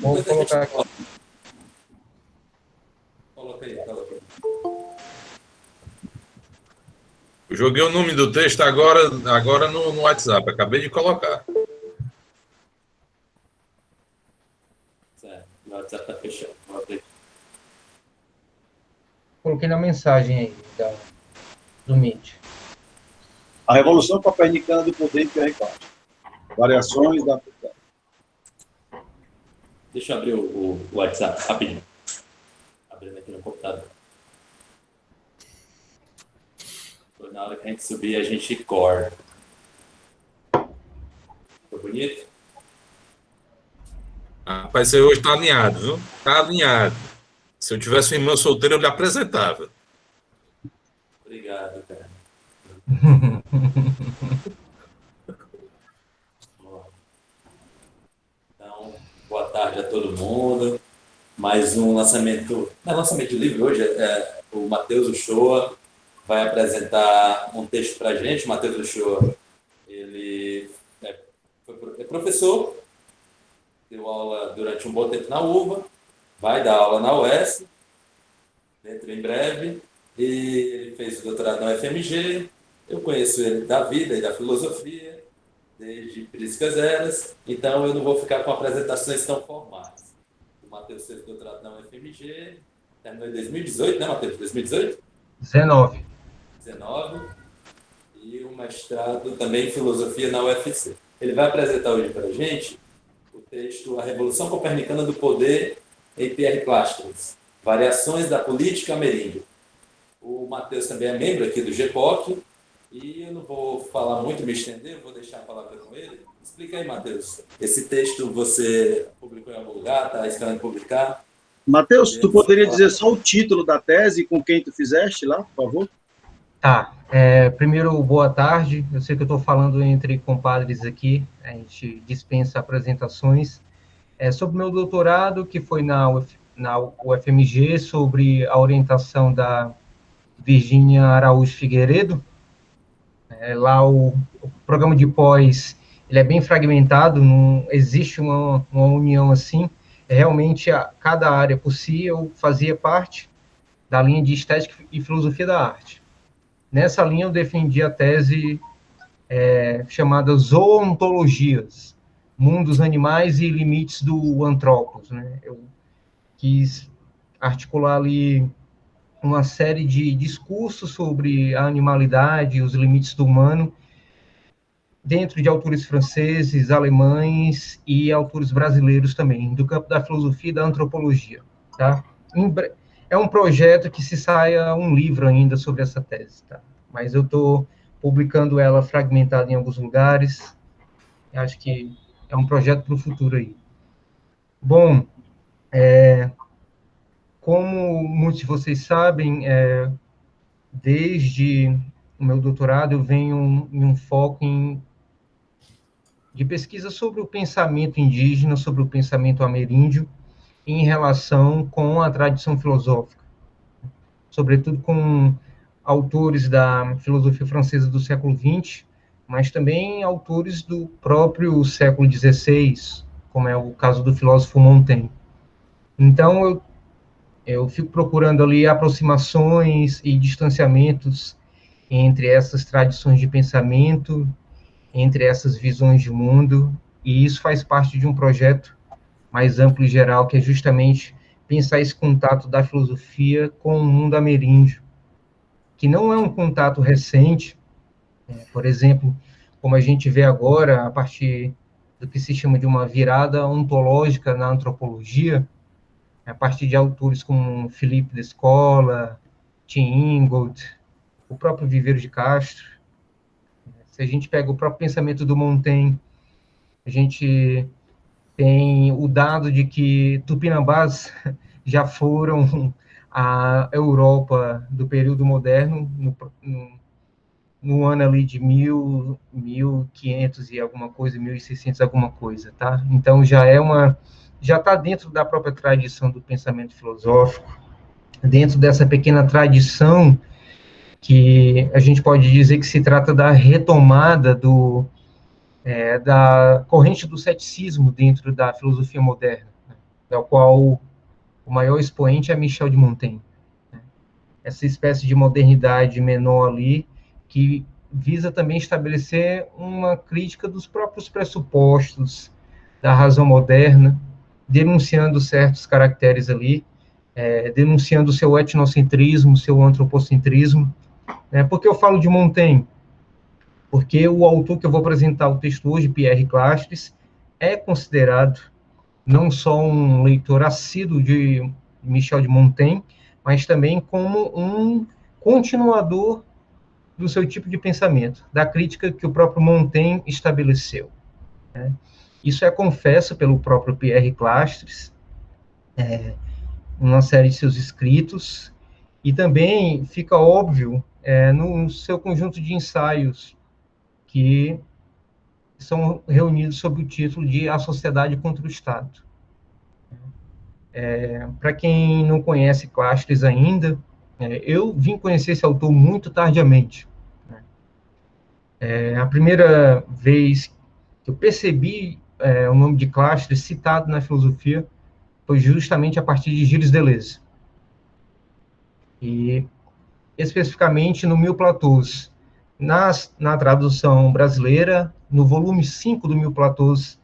Vou depois a gente colocar aqui. coloca aí. Eu joguei o nome do texto agora no WhatsApp, acabei de colocar. Certo, o WhatsApp tá fechado. Coloquei na mensagem aí do Meet. A Revolução Copernicana do Poder em Pierre Castro. Variações da... Deixa eu abrir o WhatsApp rapidinho. Abrindo aqui no computador. Na hora que a gente subir, a gente corta. Ficou bonito? Rapaz, você hoje tá alinhado, viu? Tá alinhado. Se eu tivesse uma irmã solteira, eu lhe apresentava. Obrigado, cara. Então, boa tarde a todo mundo. Mais um lançamento. Não é lançamento de livro hoje, o Matheus Uchoa vai apresentar um texto para a gente. O Matheus Uchoa, ele é professor, deu aula durante um bom tempo na UVA, vai dar aula na UES, dentro em breve, e ele fez o doutorado na UFMG. Eu conheço ele da vida e da filosofia, desde Priscas Eras, então eu não vou ficar com apresentações tão formais. O Matheus fez doutorado na UFMG, terminou em 2018, né, Matheus? 2018? 19. E um mestrado também em filosofia na UFC. Ele vai apresentar hoje para a gente o texto A Revolução Copernicana do Poder em Pierre Clastres, Variações da Política Ameríndia. O Matheus também é membro aqui do GPOC, e eu não vou falar muito, me estender, eu vou deixar a palavra com ele. Explica aí, Matheus. Esse texto você publicou em algum lugar, está esperando publicar? Matheus, tu poderia dizer só o título da tese com quem tu fizeste lá, por favor? Tá. Primeiro, boa tarde. Eu sei que eu estou falando entre compadres aqui, a gente dispensa apresentações. Sobre o meu doutorado, que foi na UFMG, sobre a orientação da Virgínia Araújo Figueiredo. Lá o programa de pós, ele é bem fragmentado, não existe uma união assim. Realmente, cada área por si, eu fazia parte da linha de Estética e Filosofia da Arte. Nessa linha, eu defendi a tese chamada Zoontologias, Mundos Animais e Limites do Antropos, né? Eu quis articular ali uma série de discursos sobre a animalidade, os limites do humano, dentro de autores franceses, alemães e autores brasileiros também, do campo da filosofia e da antropologia, tá? É um projeto que se saia um livro ainda sobre essa tese, tá? Mas eu estou publicando ela fragmentada em alguns lugares. Acho que é um projeto para o futuro aí. Bom, como muitos de vocês sabem, desde o meu doutorado eu venho em um foco de pesquisa sobre o pensamento indígena, sobre o pensamento ameríndio, em relação com a tradição filosófica, sobretudo com autores da filosofia francesa do século XX, mas também autores do próprio século XVI, como é o caso do filósofo Montaigne. Então, eu fico procurando ali aproximações e distanciamentos entre essas tradições de pensamento, entre essas visões de mundo, e isso faz parte de um projeto mais amplo e geral, que é justamente pensar esse contato da filosofia com o mundo ameríndio, que não é um contato recente, por exemplo, como a gente vê agora, a partir do que se chama de uma virada ontológica na antropologia, a partir de autores como Philippe Descola, Tim Ingold, o próprio Viveiro de Castro. Se a gente pega o próprio pensamento do Montaigne, a gente tem o dado de que tupinambás já foram à Europa do período moderno, no ano ali de 1500 e alguma coisa, 1600 alguma coisa, tá? Então já está dentro da própria tradição do pensamento filosófico, dentro dessa pequena tradição que a gente pode dizer que se trata da retomada da corrente do ceticismo dentro da filosofia moderna. da qual o maior expoente é Michel de Montaigne. Essa espécie de modernidade menor ali, que visa também estabelecer uma crítica dos próprios pressupostos da razão moderna, denunciando certos caracteres ali, denunciando o seu etnocentrismo, seu antropocentrismo. Por que eu falo de Montaigne? Porque o autor que eu vou apresentar o texto hoje, Pierre Clastres, é considerado não só um leitor assíduo de Michel de Montaigne, mas também como um continuador do seu tipo de pensamento, da crítica que o próprio Montaigne estabeleceu. Isso é confesso pelo próprio Pierre Clastres, uma série de seus escritos, e também fica óbvio no seu conjunto de ensaios, que são reunidos sob o título de A Sociedade contra o Estado. Para quem não conhece Clastres ainda, eu vim conhecer esse autor muito tardiamente. A primeira vez que eu percebi o nome de Clastres citado na filosofia foi justamente a partir de Gilles Deleuze. E, especificamente, no Mil Platôs. Na tradução brasileira, no volume 5 do Mil Platôs,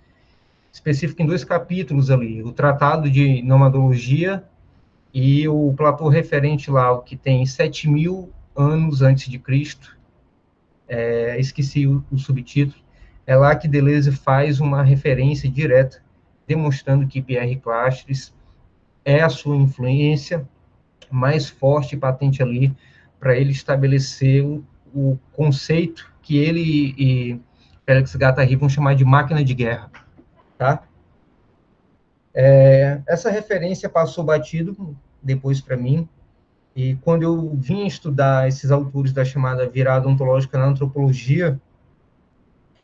específico em 2 capítulos ali, o Tratado de Nomadologia e o Platô referente lá, o que tem 7.000 anos antes de Cristo, esqueci o subtítulo, é lá que Deleuze faz uma referência direta, demonstrando que Pierre Clastres é a sua influência mais forte e patente ali, para ele estabelecer o conceito que ele e Félix Guattari vão chamar de máquina de guerra. Tá? Essa referência passou batido depois para mim, e quando eu vim estudar esses autores da chamada virada ontológica na antropologia,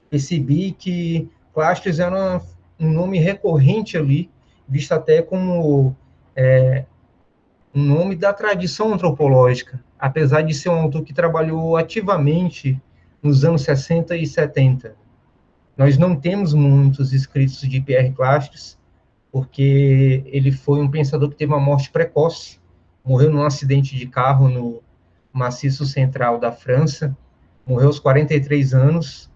percebi que Clastres era um nome recorrente ali, visto até como um nome da tradição antropológica, apesar de ser um autor que trabalhou ativamente nos anos 60 e 70. Nós não temos muitos escritos de Pierre Clastres, porque ele foi um pensador que teve uma morte precoce, morreu num acidente de carro no maciço central da França, morreu aos 43 anos,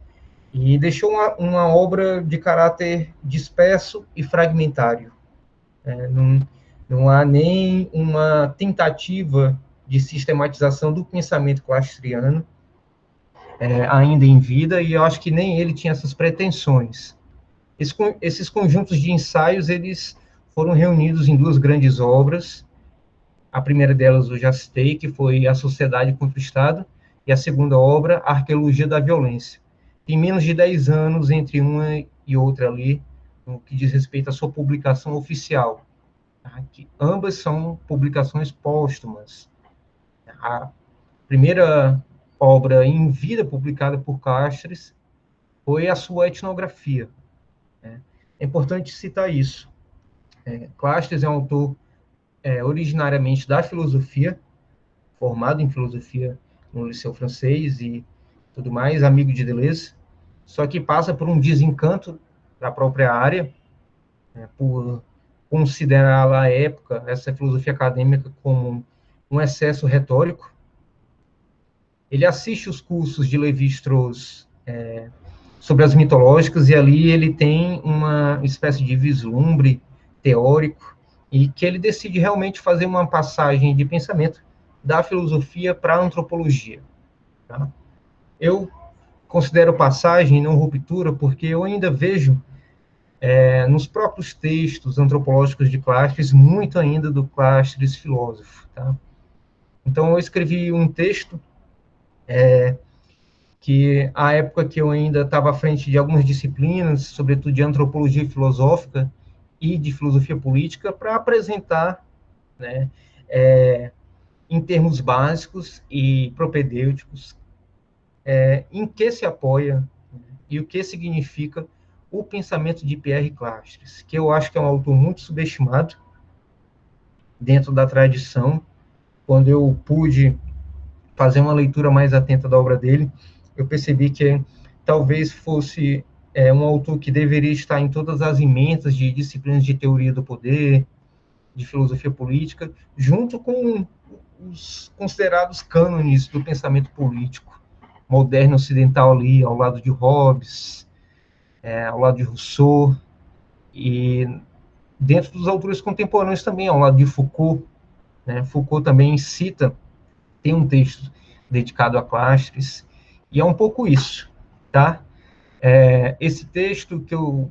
e deixou uma obra de caráter disperso e fragmentário. Não há nem uma tentativa de sistematização do pensamento clastriano, ainda em vida, e eu acho que nem ele tinha essas pretensões. Esses conjuntos de ensaios, eles foram reunidos em 2 grandes obras. A primeira delas eu já citei, que foi A Sociedade contra o Estado, e a segunda obra, A Arqueologia da Violência. Tem menos de 10 anos entre uma e outra ali, no que diz respeito à sua publicação oficial. Que ambas são publicações póstumas. A primeira obra em vida publicada por Clastres foi a sua etnografia. É importante citar isso. Clastres é um autor originariamente da filosofia, formado em filosofia no Liceu Francês e tudo mais, amigo de Deleuze, só que passa por um desencanto da própria área, por considerar à época essa filosofia acadêmica como um excesso retórico. Ele assiste os cursos de Lévi-Strauss sobre as mitológicas, e ali ele tem uma espécie de vislumbre teórico, e que ele decide realmente fazer uma passagem de pensamento da filosofia para a antropologia. Tá? Eu considero passagem, não ruptura, porque eu ainda vejo nos próprios textos antropológicos de Clastres, muito ainda do Clastres filósofo. Tá? Então, eu escrevi um texto que, à época que eu ainda estava à frente de algumas disciplinas, sobretudo de antropologia filosófica e de filosofia política, para apresentar, né, em termos básicos e propedêuticos, em que se apoia e o que significa o pensamento de Pierre Clastres, que eu acho que é um autor muito subestimado dentro da tradição. Quando eu pude fazer uma leitura mais atenta da obra dele, eu percebi que talvez fosse é um autor que deveria estar em todas as ementas de disciplinas de teoria do poder, de filosofia política, junto com os considerados cânones do pensamento político moderno ocidental ali, ao lado de Hobbes, ao lado de Rousseau, e dentro dos autores contemporâneos também, ao lado de Foucault, né? Foucault também cita, tem um texto dedicado a Clastres, e é um pouco isso, tá? Esse texto que eu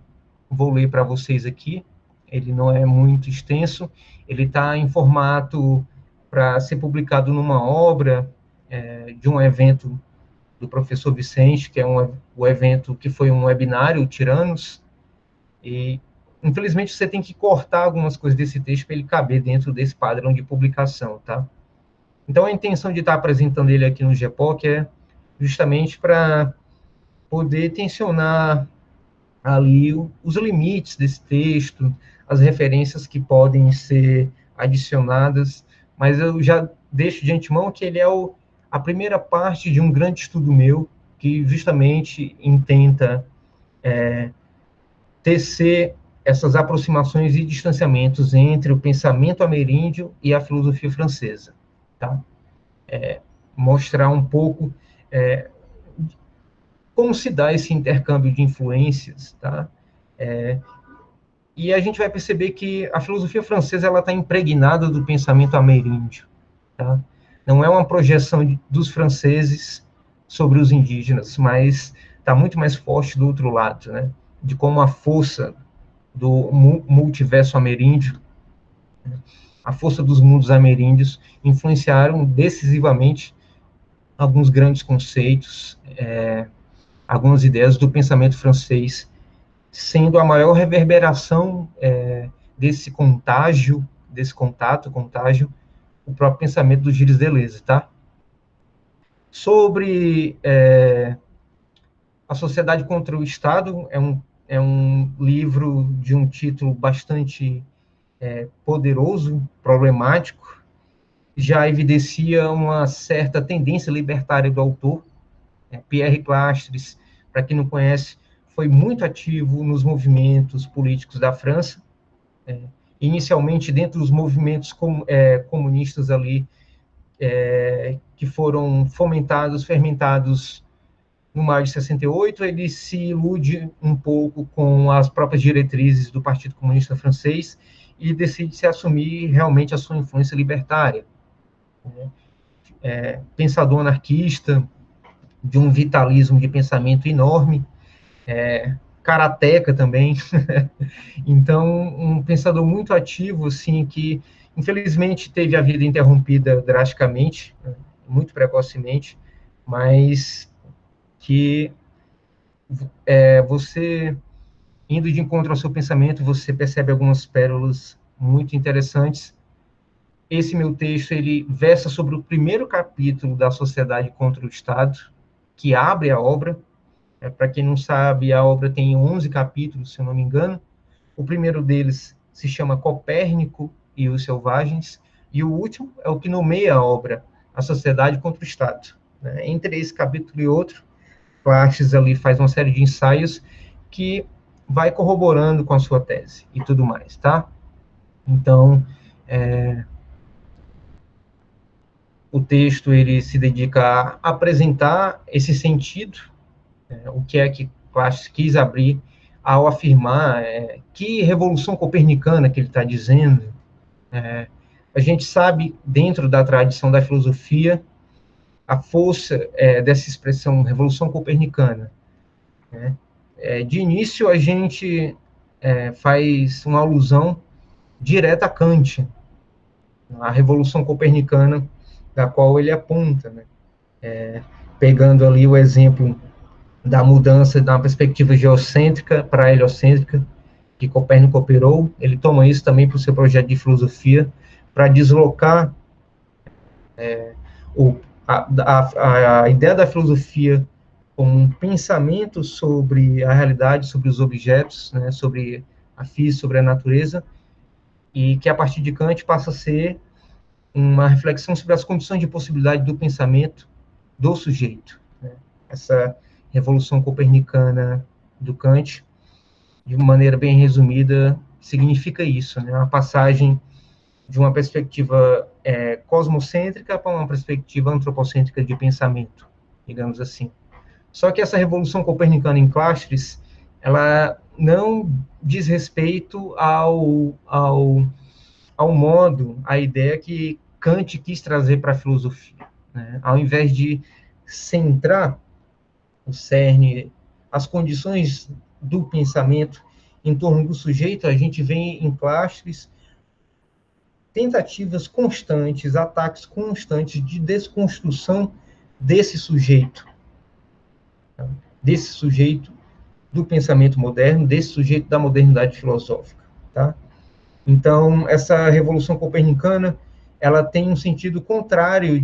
vou ler para vocês aqui, ele não é muito extenso, ele está em formato para ser publicado numa obra de um evento do professor Vicente, que é o evento que foi um webinário, Tiranos, e infelizmente você tem que cortar algumas coisas desse texto para ele caber dentro desse padrão de publicação, tá? Então a intenção de estar apresentando ele aqui no GEPOC é justamente para poder tensionar ali os limites desse texto, as referências que podem ser adicionadas, mas eu já deixo de antemão que ele é a primeira parte de um grande estudo meu, que justamente intenta tecer essas aproximações e distanciamentos entre o pensamento ameríndio e a filosofia francesa, tá? Mostrar um pouco como se dá esse intercâmbio de influências, tá? E a gente vai perceber que a filosofia francesa ela está impregnada do pensamento ameríndio, tá? Não é uma projeção dos franceses sobre os indígenas, mas está muito mais forte do outro lado, né? De como a força do multiverso ameríndio, a força dos mundos ameríndios influenciaram decisivamente alguns grandes conceitos, algumas ideias do pensamento francês, sendo a maior reverberação desse contágio, desse contato, o próprio pensamento do Gilles Deleuze, tá? Sobre a Sociedade contra o Estado, é um livro de um título bastante poderoso, problemático, já evidencia uma certa tendência libertária do autor. Pierre Clastres, para quem não conhece, foi muito ativo nos movimentos políticos da França, inicialmente dentro dos movimentos comunistas ali, que foram fermentados no maio de 68, ele se ilude um pouco com as próprias diretrizes do Partido Comunista Francês e decide se assumir realmente a sua influência libertária. Pensador anarquista, de um vitalismo de pensamento enorme, karateca também, então um pensador muito ativo, assim, que infelizmente teve a vida interrompida drasticamente, muito precocemente, mas que você, indo de encontro ao seu pensamento, você percebe algumas pérolas muito interessantes. Esse meu texto, ele versa sobre o primeiro capítulo da Sociedade contra o Estado, que abre a obra. Para quem não sabe, a obra tem 11 capítulos, se eu não me engano. O primeiro deles se chama Copérnico e os Selvagens, e o último é o que nomeia a obra, A Sociedade contra o Estado. Entre esse capítulo e outro, Clastres ali faz uma série de ensaios que vai corroborando com a sua tese e tudo mais, tá? Então, o texto ele se dedica a apresentar esse sentido, o que é que Clastres quis abrir ao afirmar que revolução copernicana que ele está dizendo. A gente sabe, dentro da tradição da filosofia, a força dessa expressão revolução copernicana. De início, a gente faz uma alusão direta a Kant, a revolução copernicana da qual ele aponta, né? Pegando ali o exemplo da mudança da perspectiva geocêntrica para heliocêntrica, que Copérnico operou, ele toma isso também para o seu projeto de filosofia, para deslocar a ideia da filosofia como um pensamento sobre a realidade, sobre os objetos, né, sobre a física, sobre a natureza, e que a partir de Kant passa a ser uma reflexão sobre as condições de possibilidade do pensamento do sujeito. Essa revolução copernicana do Kant, de maneira bem resumida, significa isso, né? Uma passagem de uma perspectiva cosmocêntrica para uma perspectiva antropocêntrica de pensamento, digamos assim. Só que essa revolução copernicana em Clastres, ela não diz respeito ao modo, à ideia que Kant quis trazer para a filosofia, né? Ao invés de centrar o cerne, as condições do pensamento em torno do sujeito, a gente vê em Clastres tentativas constantes, ataques constantes de desconstrução desse sujeito, do pensamento moderno, desse sujeito da modernidade filosófica, tá? Então, essa revolução copernicana, ela tem um sentido contrário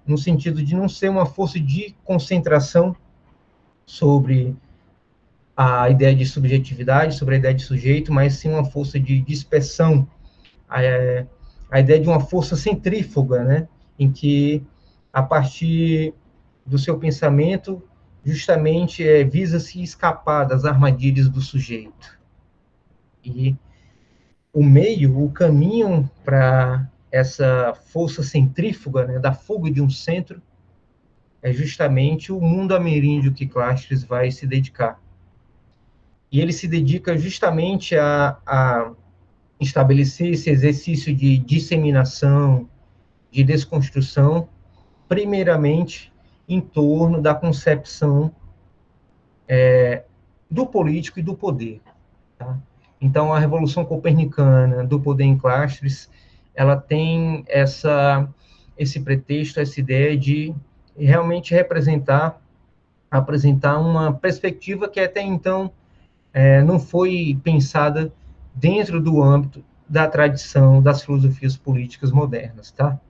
no sentido de não ser uma força de concentração sobre a ideia de subjetividade, sobre a ideia de sujeito, mas sim uma força de dispersão, a ideia de uma força centrífuga, né, em que, a partir do seu pensamento, justamente visa se escapar das armadilhas do sujeito. E o caminho para essa força centrífuga, né, da fuga de um centro, é justamente o mundo ameríndio que Clastres vai se dedicar. E ele se dedica justamente a estabelecer esse exercício de disseminação, de desconstrução, primeiramente em torno da concepção do político e do poder. Tá? Então, a Revolução Copernicana do poder em Clastres, ela tem esse pretexto, essa ideia de realmente apresentar uma perspectiva que até então não foi pensada dentro do âmbito da tradição das filosofias políticas modernas, tá?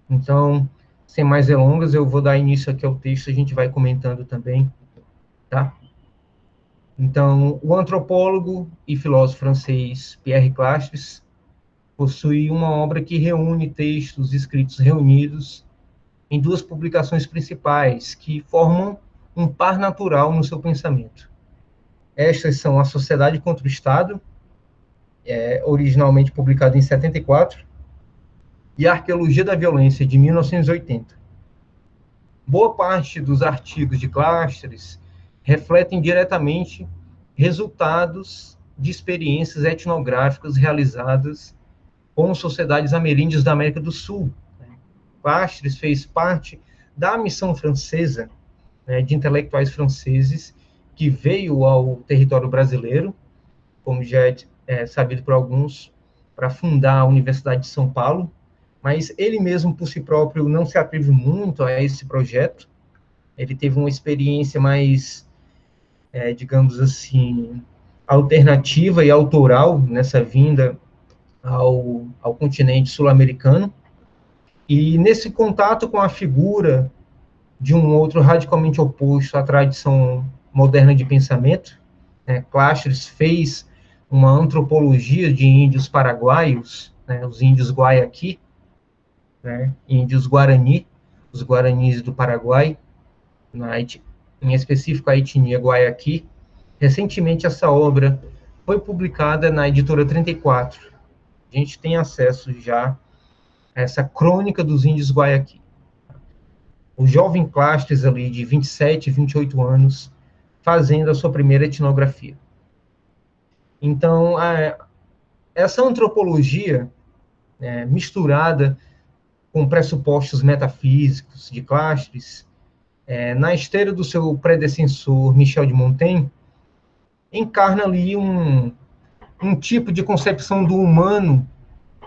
Então, sem mais delongas, eu vou dar início aqui ao texto, a gente vai comentando também, tá? Então, o antropólogo e filósofo francês Pierre Clastres possui uma obra que reúne textos escritos reunidos em duas publicações principais, que formam um par natural no seu pensamento. Estas são A Sociedade contra o Estado, originalmente publicada em 74, e A Arqueologia da Violência, de 1980. Boa parte dos artigos de Clastres refletem diretamente resultados de experiências etnográficas realizadas com sociedades ameríndias da América do Sul. Clastres fez parte da missão francesa, de intelectuais franceses, que veio ao território brasileiro, como já é sabido por alguns, para fundar a Universidade de São Paulo, mas ele mesmo, por si próprio, não se atreve muito a esse projeto. Ele teve uma experiência mais, digamos assim, alternativa e autoral nessa vinda ao continente sul-americano. E nesse contato com a figura de um outro radicalmente oposto à tradição moderna de pensamento, Clastres fez uma antropologia de índios paraguaios, os índios Guayaqui, índios Guarani, os Guaranis do Paraguai, em específico a etnia Guayaqui. Recentemente essa obra foi publicada na editora 34. A gente tem acesso já a essa crônica dos índios Guayaqui. O jovem Clastres ali de 27, 28 anos, fazendo a sua primeira etnografia. Então, essa antropologia misturada com pressupostos metafísicos de Clastres, na esteira do seu predecessor, Michel de Montaigne, encarna ali um tipo de concepção do humano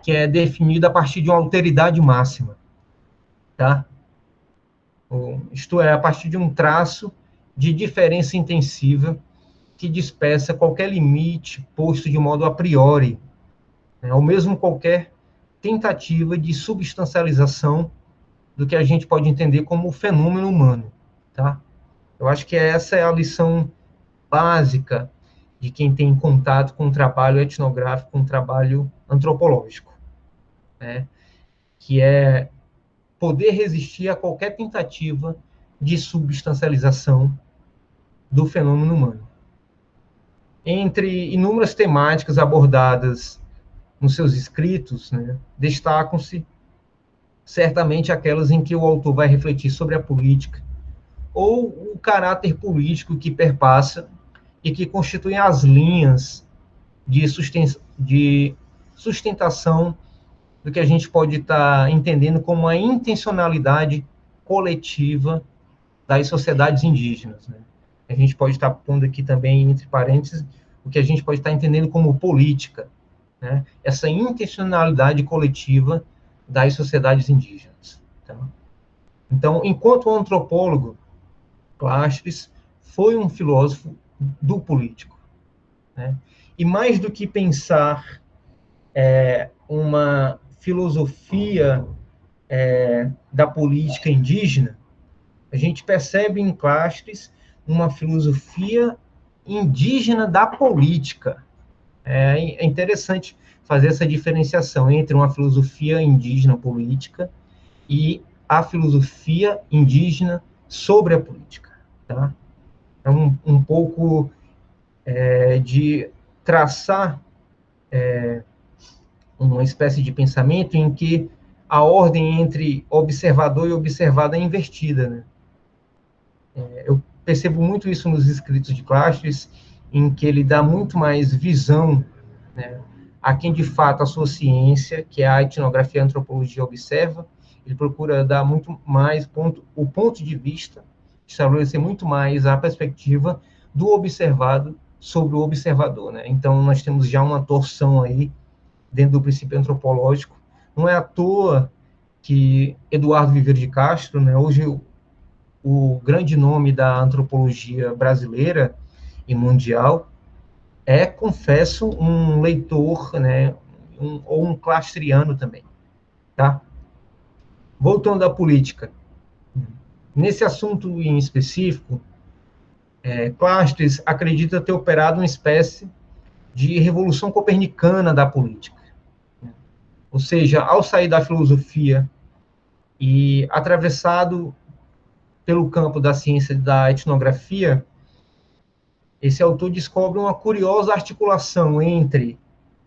que é definida a partir de uma alteridade máxima, tá? Isto é, a partir de um traço de diferença intensiva que dispersa qualquer limite posto de modo a priori, ou mesmo qualquer tentativa de substancialização do que a gente pode entender como o fenômeno humano, tá? Eu acho que essa é a lição básica de quem tem contato com o trabalho etnográfico, com o trabalho antropológico, que é poder resistir a qualquer tentativa de substancialização do fenômeno humano. Entre inúmeras temáticas abordadas nos seus escritos, né, destacam-se certamente aquelas em que o autor vai refletir sobre a política, ou o caráter político que perpassa e que constituem as linhas de sustentação do que a gente pode estar entendendo como a intencionalidade coletiva das sociedades indígenas, né? A gente pode estar pondo aqui também, entre parênteses, o que a gente pode estar entendendo como política, né? Essa intencionalidade coletiva das sociedades indígenas. Tá? Então, enquanto antropólogo, Clastres foi um filósofo do político, né? E mais do que pensar uma filosofia da política indígena, a gente percebe em Clastres uma filosofia indígena da política. É interessante fazer essa diferenciação entre uma filosofia indígena política e a filosofia indígena sobre a política. Tá? É um pouco de traçar uma espécie de pensamento em que a ordem entre observador e observado é invertida, né? Eu percebo muito isso nos escritos de Clastres, em que ele dá muito mais visão, né, a quem de fato a sua ciência, que é a etnografia e a antropologia, observa. Ele procura dar muito mais o ponto de vista, estabelecer muito mais a perspectiva do observado sobre o observador, né? Então, nós temos já uma torção aí dentro do princípio antropológico. Não é à toa que Eduardo Viveiro de Castro, né, hoje o grande nome da antropologia brasileira e mundial, confesso, um leitor, né, ou um clastriano também. Tá? Voltando à política. Nesse assunto em específico, Clastres acredita ter operado uma espécie de revolução copernicana da política. Ou seja, ao sair da filosofia e atravessado pelo campo da ciência da etnografia, esse autor descobre uma curiosa articulação entre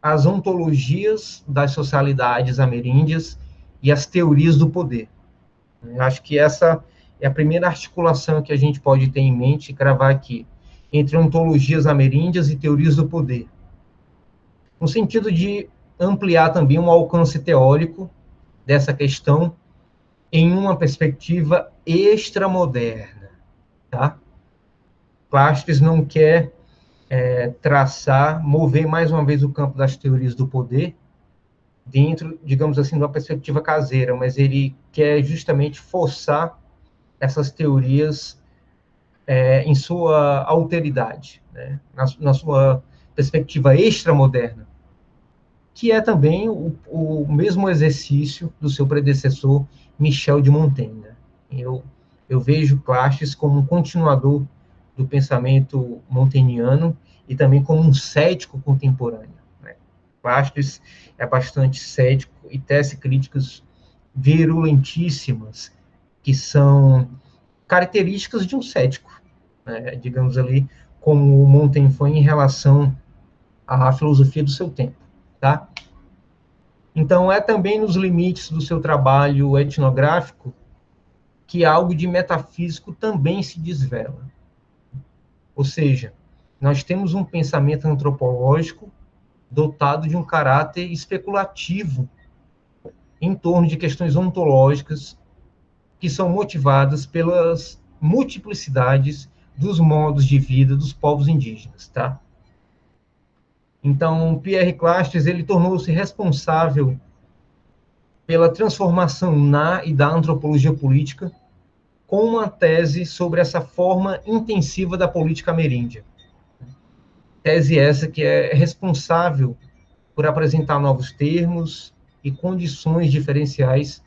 as ontologias das socialidades ameríndias e as teorias do poder. Eu acho que essa é a primeira articulação que a gente pode ter em mente e cravar aqui, entre ontologias ameríndias e teorias do poder, no sentido de ampliar também um alcance teórico dessa questão em uma perspectiva extramoderna, tá? Clastres não quer mover mais uma vez o campo das teorias do poder dentro, digamos assim, de uma perspectiva caseira, mas ele quer justamente forçar essas teorias em sua alteridade, né? na sua perspectiva extramoderna, que é também o mesmo exercício do seu predecessor, Michel de Montaigne. Eu vejo Clastres como um continuador do pensamento montaigniano e também como um cético contemporâneo, né? Clastres é bastante cético e tece críticas virulentíssimas, que são características de um cético, né? Digamos ali, como Montaigne foi em relação à filosofia do seu tempo, tá? Então, é também nos limites do seu trabalho etnográfico que algo de metafísico também se desvela. Ou seja, nós temos um pensamento antropológico dotado de um caráter especulativo em torno de questões ontológicas que são motivadas pelas multiplicidades dos modos de vida dos povos indígenas, tá? Então, Pierre Clastres, ele tornou-se responsável pela transformação na e da antropologia política com uma tese sobre essa forma intensiva da política ameríndia. Tese essa que é responsável por apresentar novos termos e condições diferenciais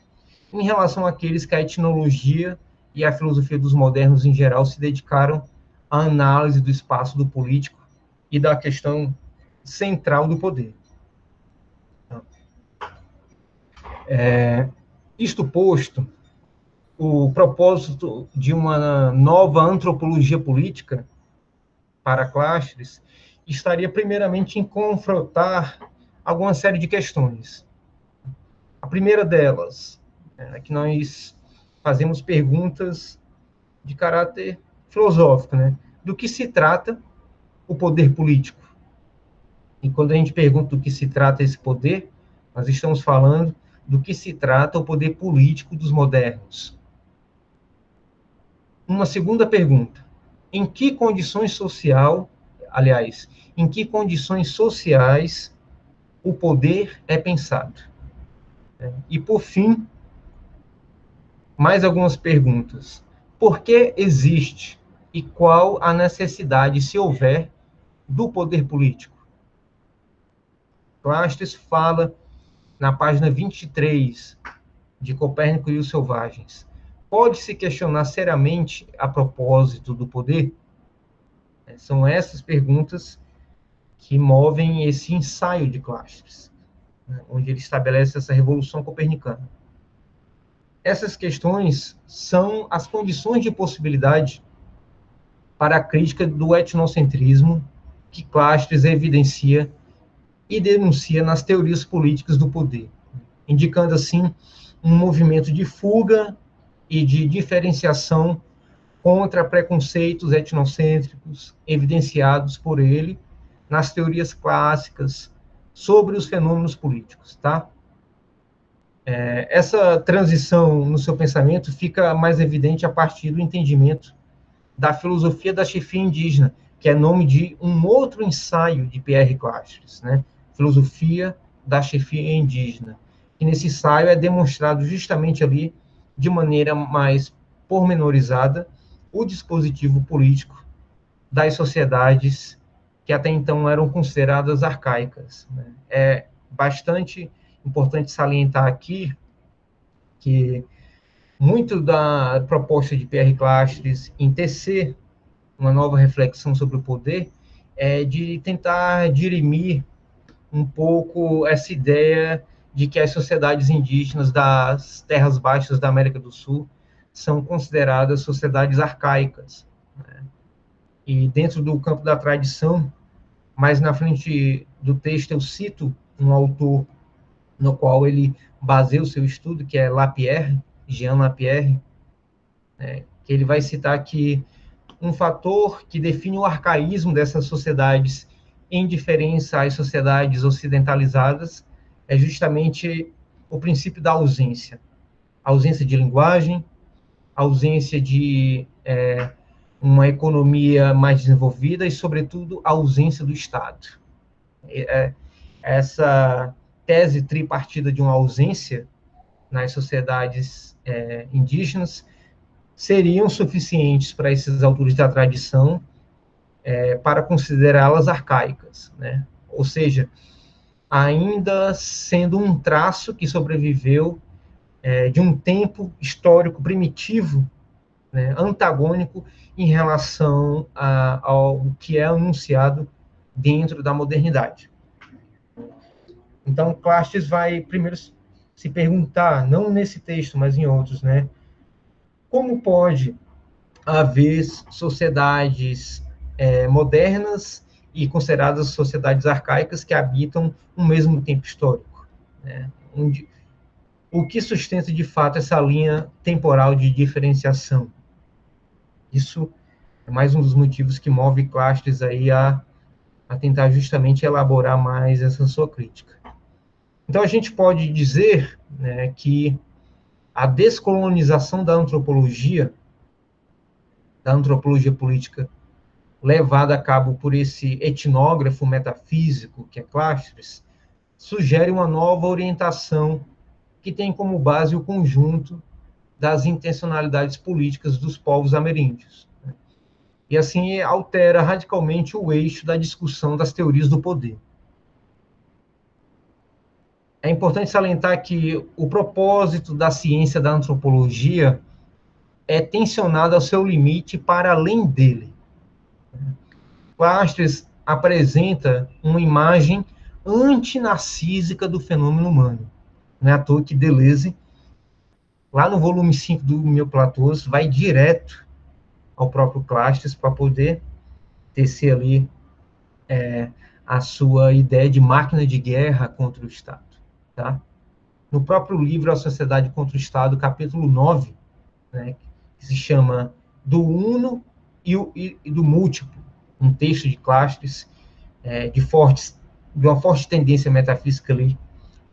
em relação àqueles que a etnologia e a filosofia dos modernos em geral se dedicaram à análise do espaço do político e da questão central do poder. Isto posto, o propósito de uma nova antropologia política para Clastres estaria primeiramente em confrontar alguma série de questões. A primeira delas é que nós fazemos perguntas de caráter filosófico, né? Do que se trata o poder político? E quando a gente pergunta do que se trata esse poder, nós estamos falando do que se trata o poder político dos modernos. Uma segunda pergunta: em que condições em que condições sociais o poder é pensado? E, por fim, mais algumas perguntas. Por que existe e qual a necessidade, se houver, do poder político? Clastres fala na página 23 de Copérnico e os Selvagens. Pode-se questionar seriamente a propósito do poder? São essas perguntas que movem esse ensaio de Clastres, onde ele estabelece essa revolução copernicana. Essas questões são as condições de possibilidade para a crítica do etnocentrismo que Clastres evidencia e denuncia nas teorias políticas do poder, indicando, assim, um movimento de fuga e de diferenciação contra preconceitos etnocêntricos evidenciados por ele nas teorias clássicas sobre os fenômenos políticos, tá? Essa transição no seu pensamento fica mais evidente a partir do entendimento da filosofia da chefia indígena, que é nome de um outro ensaio de Pierre Clastres, né? Filosofia da chefia indígena. E nesse ensaio é demonstrado justamente ali, de maneira mais pormenorizada, o dispositivo político das sociedades que até então eram consideradas arcaicas, né? É bastante importante salientar aqui que muito da proposta de Pierre Clastres em tecer uma nova reflexão sobre o poder é de tentar dirimir um pouco essa ideia de que as sociedades indígenas das terras baixas da América do Sul são consideradas sociedades arcaicas, né? E dentro do campo da tradição, mais na frente do texto eu cito um autor no qual ele baseia o seu estudo, que é Lapierre, Jean Lapierre, que ele vai citar que um fator que define o arcaísmo dessas sociedades em diferença às sociedades ocidentalizadas é justamente o princípio da ausência. A ausência de linguagem, a ausência de uma economia mais desenvolvida e, sobretudo, a ausência do Estado. Essa tese tripartida de uma ausência nas sociedades indígenas seriam suficientes para esses autores da tradição para considerá-las arcaicas, né? Ou seja, ainda sendo um traço que sobreviveu de um tempo histórico primitivo, né, antagônico em relação ao que é anunciado dentro da modernidade. Então, Clastres vai primeiro se perguntar, não nesse texto, mas em outros, né, como pode haver sociedades modernas e consideradas sociedades arcaicas que habitam um mesmo tempo histórico, né? O que sustenta de fato essa linha temporal de diferenciação? Isso é mais um dos motivos que move Clastres aí a tentar justamente elaborar mais essa sua crítica. Então a gente pode dizer, né, que a descolonização da antropologia política, levada a cabo por esse etnógrafo metafísico, que é Clastres, sugere uma nova orientação que tem como base o conjunto das intencionalidades políticas dos povos ameríndios. E assim altera radicalmente o eixo da discussão das teorias do poder. É importante salientar que o propósito da ciência da antropologia é tensionado ao seu limite para além dele. Clastres apresenta uma imagem antinarcísica do fenômeno humano. Não é à toa que Deleuze, lá no volume 5 do Mil Platôs, vai direto ao próprio Clastres para poder tecer ali a sua ideia de máquina de guerra contra o Estado, tá? No próprio livro A Sociedade contra o Estado, capítulo 9, né, que se chama Do Uno e do Múltiplo, um texto de Clastres, de uma forte tendência metafísica ali,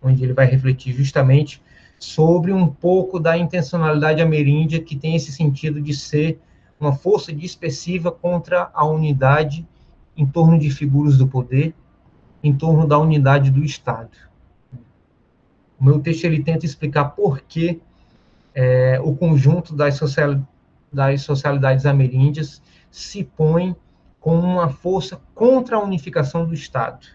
onde ele vai refletir justamente sobre um pouco da intencionalidade ameríndia, que tem esse sentido de ser uma força dispersiva contra a unidade em torno de figuras do poder, em torno da unidade do Estado. O meu texto ele tenta explicar por que o conjunto das socialidades ameríndias se põe como uma força contra a unificação do Estado,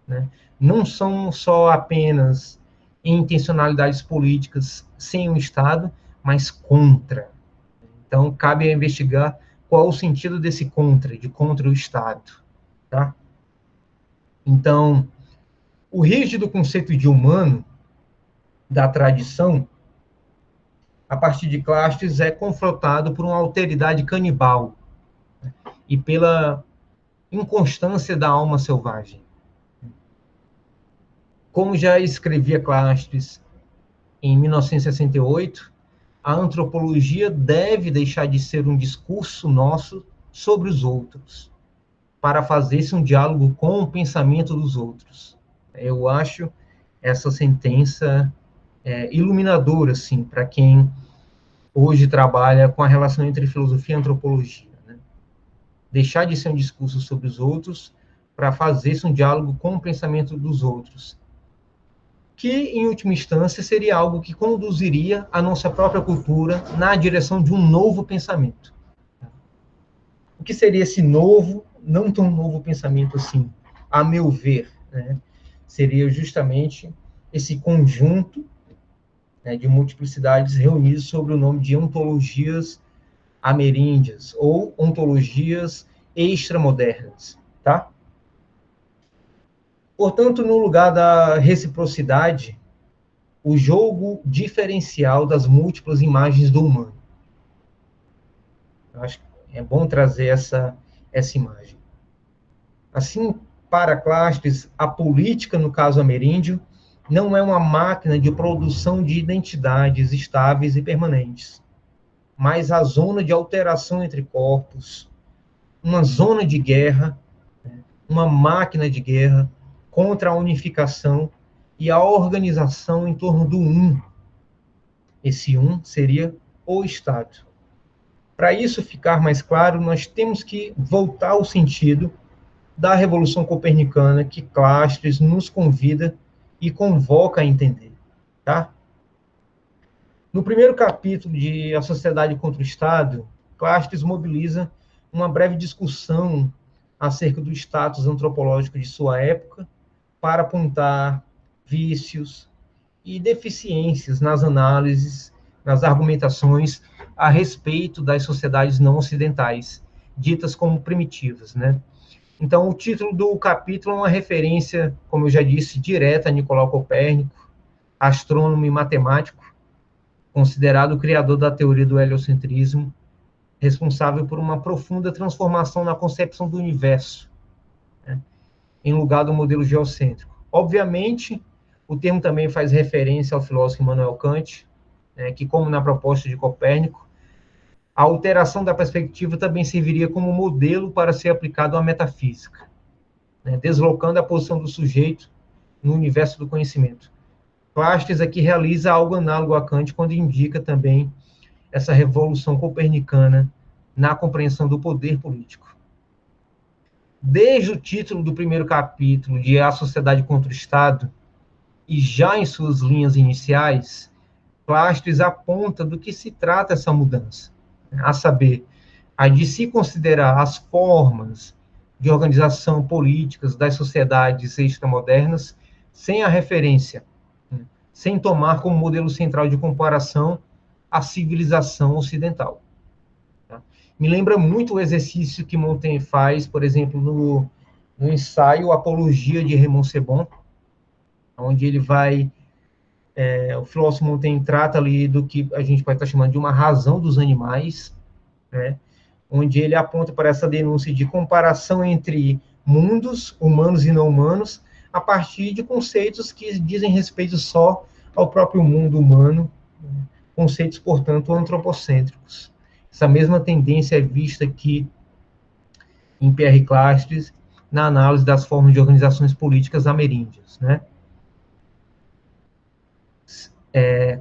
né? Não são só apenas intencionalidades políticas sem o Estado, mas contra. Então, cabe investigar qual o sentido desse contra, de contra o Estado, tá? Então, o rígido conceito de humano da tradição, a partir de Clastres, é confrontado por uma alteridade canibal, né, e pela inconstância da alma selvagem. Como já escrevia Clastres em 1968, a antropologia deve deixar de ser um discurso nosso sobre os outros, para fazer-se um diálogo com o pensamento dos outros. Eu acho essa sentença iluminadora, assim, para quem hoje trabalha com a relação entre filosofia e antropologia, né? Deixar de ser um discurso sobre os outros para fazer-se um diálogo com o pensamento dos outros, que, em última instância, seria algo que conduziria a nossa própria cultura na direção de um novo pensamento. O que seria esse novo, não tão novo pensamento assim, a meu ver, né? Seria justamente esse conjunto, né, de multiplicidades reunidas sob o nome de ontologias ameríndias, ou ontologias extramodernas, tá? Portanto, no lugar da reciprocidade, o jogo diferencial das múltiplas imagens do humano. Eu acho que é bom trazer essa imagem. Assim, para Clastres, a política, no caso ameríndio, não é uma máquina de produção de identidades estáveis e permanentes, mas a zona de alteração entre corpos, uma zona de guerra, uma máquina de guerra contra a unificação e a organização em torno do um. Esse um seria o Estado. Para isso ficar mais claro, nós temos que voltar ao sentido da Revolução Copernicana, que Clastres nos convida e convoca a entender, tá? No primeiro capítulo de A Sociedade contra o Estado, Clastres mobiliza uma breve discussão acerca do status antropológico de sua época para apontar vícios e deficiências nas análises, nas argumentações a respeito das sociedades não ocidentais, ditas como primitivas, né? Então, o título do capítulo é uma referência, como eu já disse, direta a Nicolau Copérnico, astrônomo e matemático, considerado o criador da teoria do heliocentrismo, responsável por uma profunda transformação na concepção do universo, né, em lugar do modelo geocêntrico. Obviamente, o termo também faz referência ao filósofo Immanuel Kant, né, que, como na proposta de Copérnico, a alteração da perspectiva também serviria como modelo para ser aplicado à metafísica, né, deslocando a posição do sujeito no universo do conhecimento. Clastres aqui realiza algo análogo a Kant quando indica também essa revolução copernicana na compreensão do poder político. Desde o título do primeiro capítulo de A Sociedade contra o Estado, e já em suas linhas iniciais, Clastres aponta do que se trata essa mudança, a saber, a de se considerar as formas de organização políticas das sociedades extramodernas sem a referência, sem tomar como modelo central de comparação a civilização ocidental. Me lembra muito o exercício que Montaigne faz, por exemplo, no ensaio Apologia de Raymond Sebon, onde ele vai, o filósofo Montaigne trata ali do que a gente pode estar chamando de uma razão dos animais, né, onde ele aponta para essa denúncia de comparação entre mundos, humanos e não humanos, a partir de conceitos que dizem respeito só ao próprio mundo humano, conceitos, portanto, antropocêntricos. Essa mesma tendência é vista aqui em Pierre Clastres, na análise das formas de organizações políticas ameríndias, né?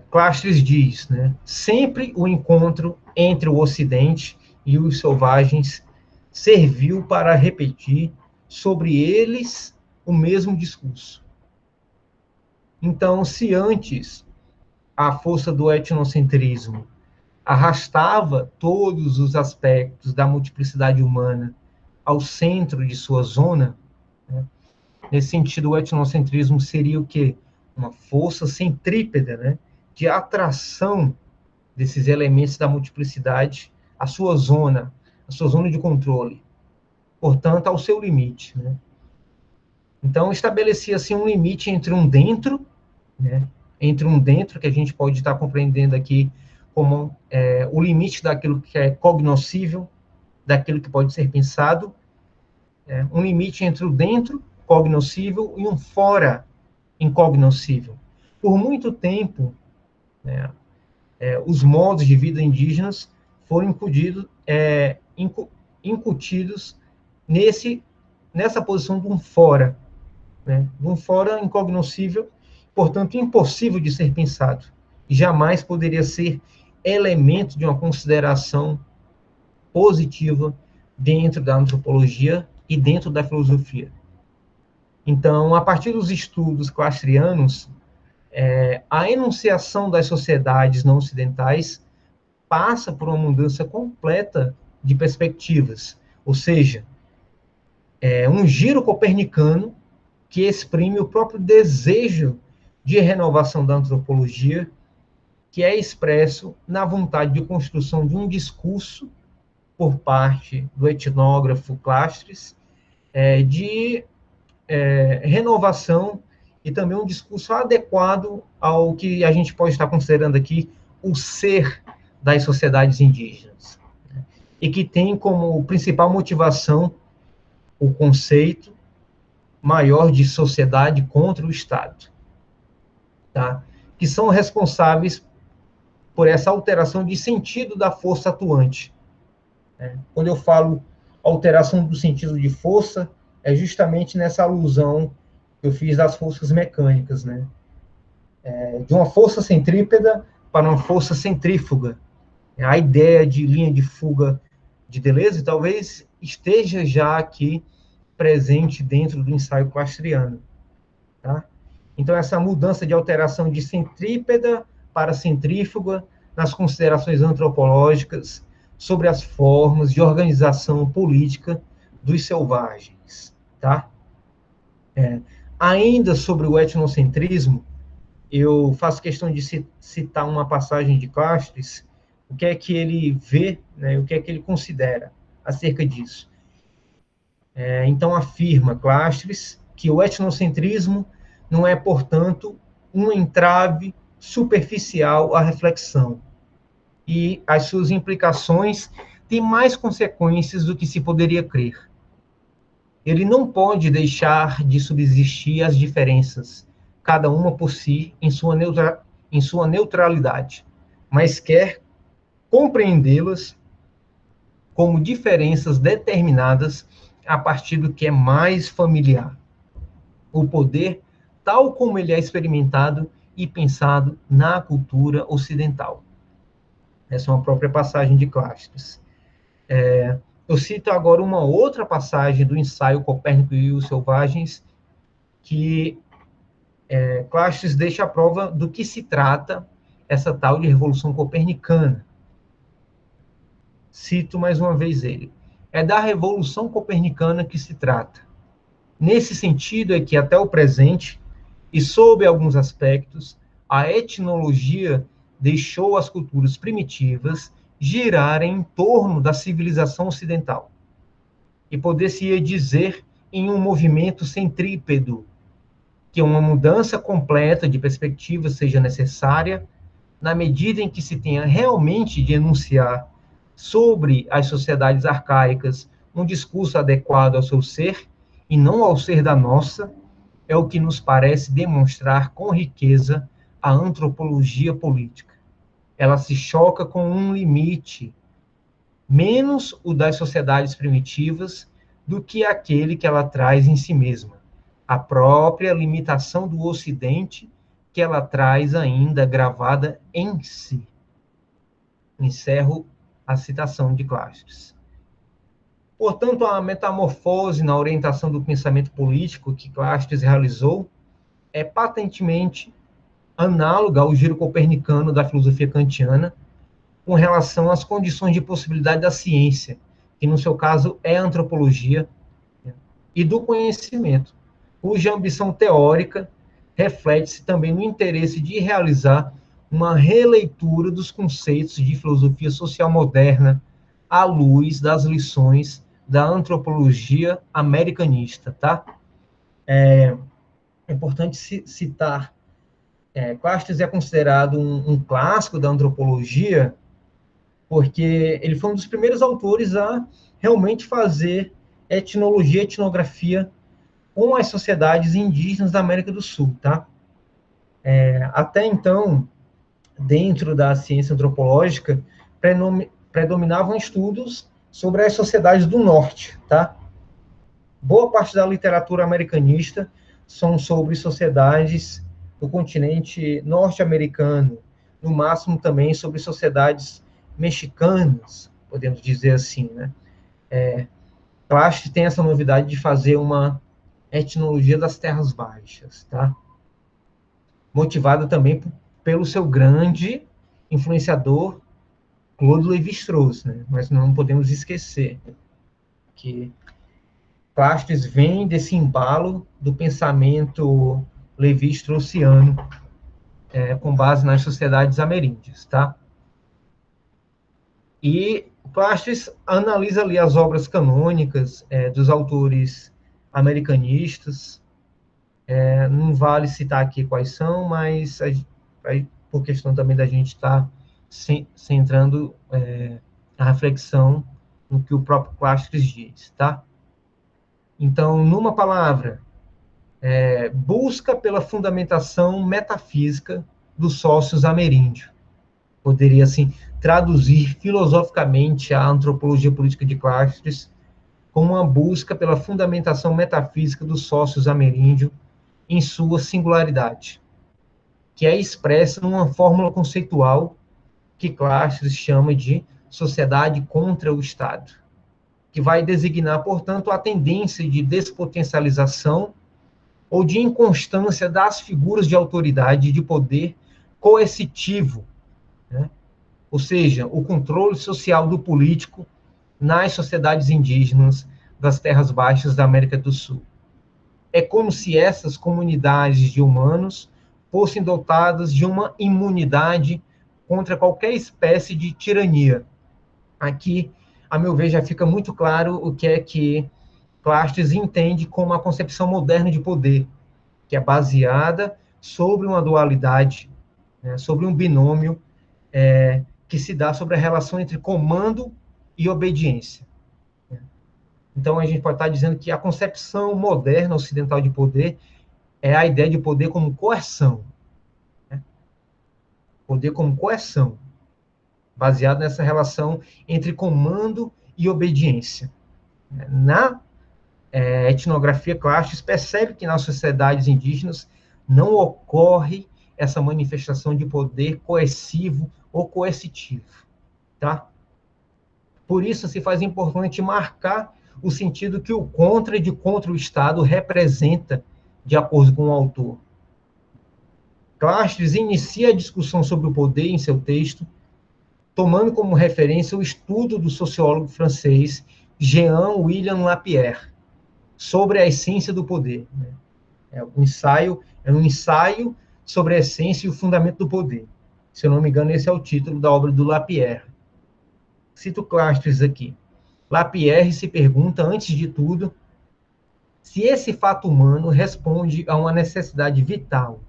Clastres diz, né, sempre o encontro entre o Ocidente e os selvagens serviu para repetir sobre eles o mesmo discurso. Então, se antes a força do etnocentrismo arrastava todos os aspectos da multiplicidade humana ao centro de sua zona, né, nesse sentido, o etnocentrismo seria o quê? Uma força centrípeta, né, de atração desses elementos da multiplicidade à sua zona de controle, portanto, ao seu limite, né? Então, estabelecia-se um limite entre um dentro, né, que a gente pode estar compreendendo aqui como o limite daquilo que é cognoscível, daquilo que pode ser pensado, um limite entre o dentro, cognoscível, e um fora, incognoscível. Por muito tempo, né, os modos de vida indígenas foram incutidos nessa posição de um fora, né, de um fora incognoscível, portanto, impossível de ser pensado, e jamais poderia ser elemento de uma consideração positiva dentro da antropologia e dentro da filosofia. Então, a partir dos estudos clastrianos, a enunciação das sociedades não ocidentais passa por uma mudança completa de perspectivas, ou seja, um giro copernicano que exprime o próprio desejo de renovação da antropologia, que é expresso na vontade de construção de um discurso por parte do etnógrafo Clastres, de renovação e também um discurso adequado ao que a gente pode estar considerando aqui o ser das sociedades indígenas, né? E que tem como principal motivação o conceito maior de sociedade contra o Estado, tá? Que são responsáveis por essa alteração de sentido da força atuante. Quando eu falo alteração do sentido de força, é justamente nessa alusão que eu fiz das forças mecânicas, né? De uma força centrípeta para uma força centrífuga. A ideia de linha de fuga de Deleuze talvez esteja já aqui presente dentro do ensaio clastriano, tá? Então, essa mudança de alteração de centrípeta para centrífuga nas considerações antropológicas sobre as formas de organização política dos selvagens, tá? Ainda sobre o etnocentrismo, eu faço questão de citar uma passagem de Clastres, o que é que ele vê, né, o que é que ele considera acerca disso. Então, afirma Clastres que o etnocentrismo não é, portanto, um entrave superficial à reflexão, e as suas implicações têm mais consequências do que se poderia crer. Ele não pode deixar de subsistir as diferenças, cada uma por si, em sua neutralidade, mas quer compreendê-las como diferenças determinadas a partir do que é mais familiar. O poder, tal como ele é experimentado e pensado na cultura ocidental. Essa é uma própria passagem de Clastres. Eu cito agora uma outra passagem do ensaio Copérnico e os Selvagens, que Clastres deixa a prova do que se trata essa tal de Revolução Copernicana. Cito mais uma vez ele. É da Revolução Copernicana que se trata. Nesse sentido é que, até o presente, e sob alguns aspectos, a etnologia deixou as culturas primitivas girarem em torno da civilização ocidental. E poder-se-ia dizer em um movimento centrípedo, que uma mudança completa de perspectiva seja necessária, na medida em que se tenha realmente de enunciar sobre as sociedades arcaicas um discurso adequado ao seu ser, e não ao ser da nossa, é o que nos parece demonstrar com riqueza a antropologia política. Ela se choca com um limite, menos o das sociedades primitivas, do que aquele que ela traz em si mesma, a própria limitação do Ocidente que ela traz ainda gravada em si. Encerro a citação de Clastres. Portanto, a metamorfose na orientação do pensamento político que Clastres realizou é patentemente análoga ao giro copernicano da filosofia kantiana com relação às condições de possibilidade da ciência, que no seu caso é a antropologia, e do conhecimento, cuja ambição teórica reflete-se também no interesse de realizar uma releitura dos conceitos de filosofia social moderna à luz das lições da antropologia americanista, tá? É importante citar, Clastres é considerado um clássico da antropologia, porque ele foi um dos primeiros autores a realmente fazer etnologia, etnografia com as sociedades indígenas da América do Sul, tá? Até então, dentro da ciência antropológica, predominavam estudos sobre as sociedades do norte, tá? Boa parte da literatura americanista são sobre sociedades do continente norte-americano, no máximo também sobre sociedades mexicanas, podemos dizer assim, né? Clastres tem essa novidade de fazer uma etnologia das terras baixas, tá? Motivada também pelo seu grande influenciador, Claude Lévi-Strauss, né? Mas não podemos esquecer que Clastres vem desse embalo do pensamento Lévi-Straussiano, com base nas sociedades ameríndias, tá? E Clastres analisa ali as obras canônicas dos autores americanistas. Não vale citar aqui quais são, mas por questão também da gente estar centrando a reflexão no que o próprio Clastres diz, tá? Então, numa palavra, busca pela fundamentação metafísica dos sócios ameríndios. Poderia, assim, traduzir filosoficamente a antropologia política de Clastres como uma busca pela fundamentação metafísica dos sócios ameríndios em sua singularidade, que é expressa numa fórmula conceitual que Clastres chama de sociedade contra o Estado, que vai designar, portanto, a tendência de despotencialização ou de inconstância das figuras de autoridade e de poder coercitivo, né? Ou seja, o controle social do político nas sociedades indígenas das terras baixas da América do Sul. É como se essas comunidades de humanos fossem dotadas de uma imunidade contra qualquer espécie de tirania. Aqui, a meu ver, já fica muito claro o que é que Clastres entende como a concepção moderna de poder, que é baseada sobre uma dualidade, né, sobre um binômio que se dá sobre a relação entre comando e obediência. Então, a gente pode estar dizendo que a concepção moderna ocidental de poder é a ideia de poder como coerção. Né? Poder como coerção, baseado nessa relação entre comando e obediência. Na etnografia, Clastres percebe que nas sociedades indígenas não ocorre essa manifestação de poder coercivo ou coercitivo, tá? Por isso, se faz importante marcar o sentido que o contra o Estado representa, de acordo com o autor. Clastres inicia a discussão sobre o poder em seu texto, tomando como referência o estudo do sociólogo francês Jean-William Lapierre, sobre a essência do poder. É um ensaio sobre a essência e o fundamento do poder. Se eu não me engano, esse é o título da obra do Lapierre. Cito Clastres aqui. Lapierre se pergunta, antes de tudo, se esse fato humano responde a uma necessidade vital,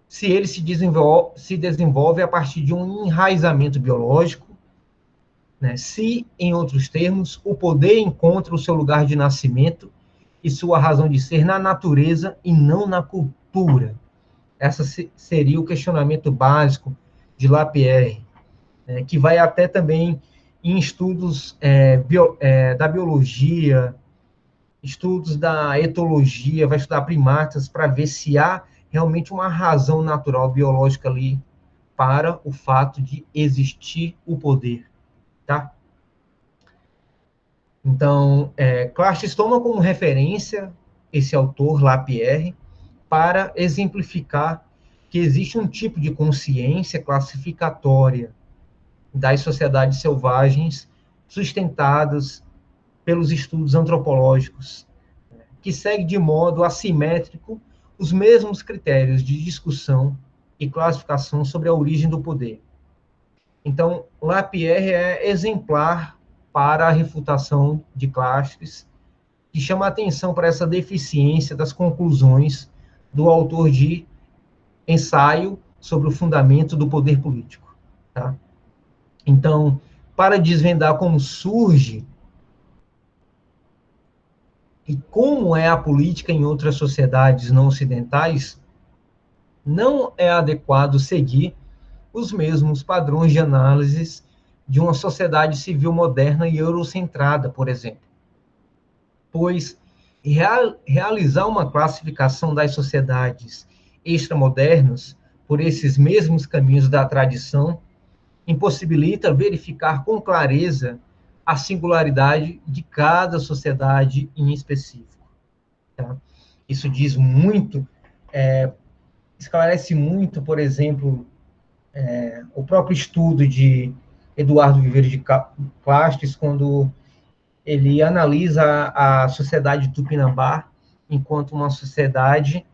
se ele se desenvolve a partir de um enraizamento biológico, né? Se, em outros termos, o poder encontra o seu lugar de nascimento e sua razão de ser na natureza e não na cultura. Esse seria o questionamento básico de Lapierre, né, que vai até também em estudos da biologia, estudos da etologia, vai estudar primatas para ver se há realmente uma razão natural biológica ali para o fato de existir o poder, tá? Então, Clastres toma como referência esse autor, Lapierre, para exemplificar que existe um tipo de consciência classificatória das sociedades selvagens sustentadas pelos estudos antropológicos, que segue de modo assimétrico os mesmos critérios de discussão e classificação sobre a origem do poder. Então, Lapierre é exemplar para a refutação de Clastres, que chama a atenção para essa deficiência das conclusões do autor de Ensaio sobre o Fundamento do Poder Político. Tá? Então, para desvendar como surge e como é a política em outras sociedades não ocidentais, não é adequado seguir os mesmos padrões de análise de uma sociedade civil moderna e eurocentrada, por exemplo. Pois realizar uma classificação das sociedades extramodernas por esses mesmos caminhos da tradição impossibilita verificar com clareza a singularidade de cada sociedade em específico. Tá? Isso diz muito, esclarece muito, por exemplo, o próprio estudo de Eduardo Viveiro de Clastres, quando ele analisa a sociedade tupinambá enquanto uma sociedade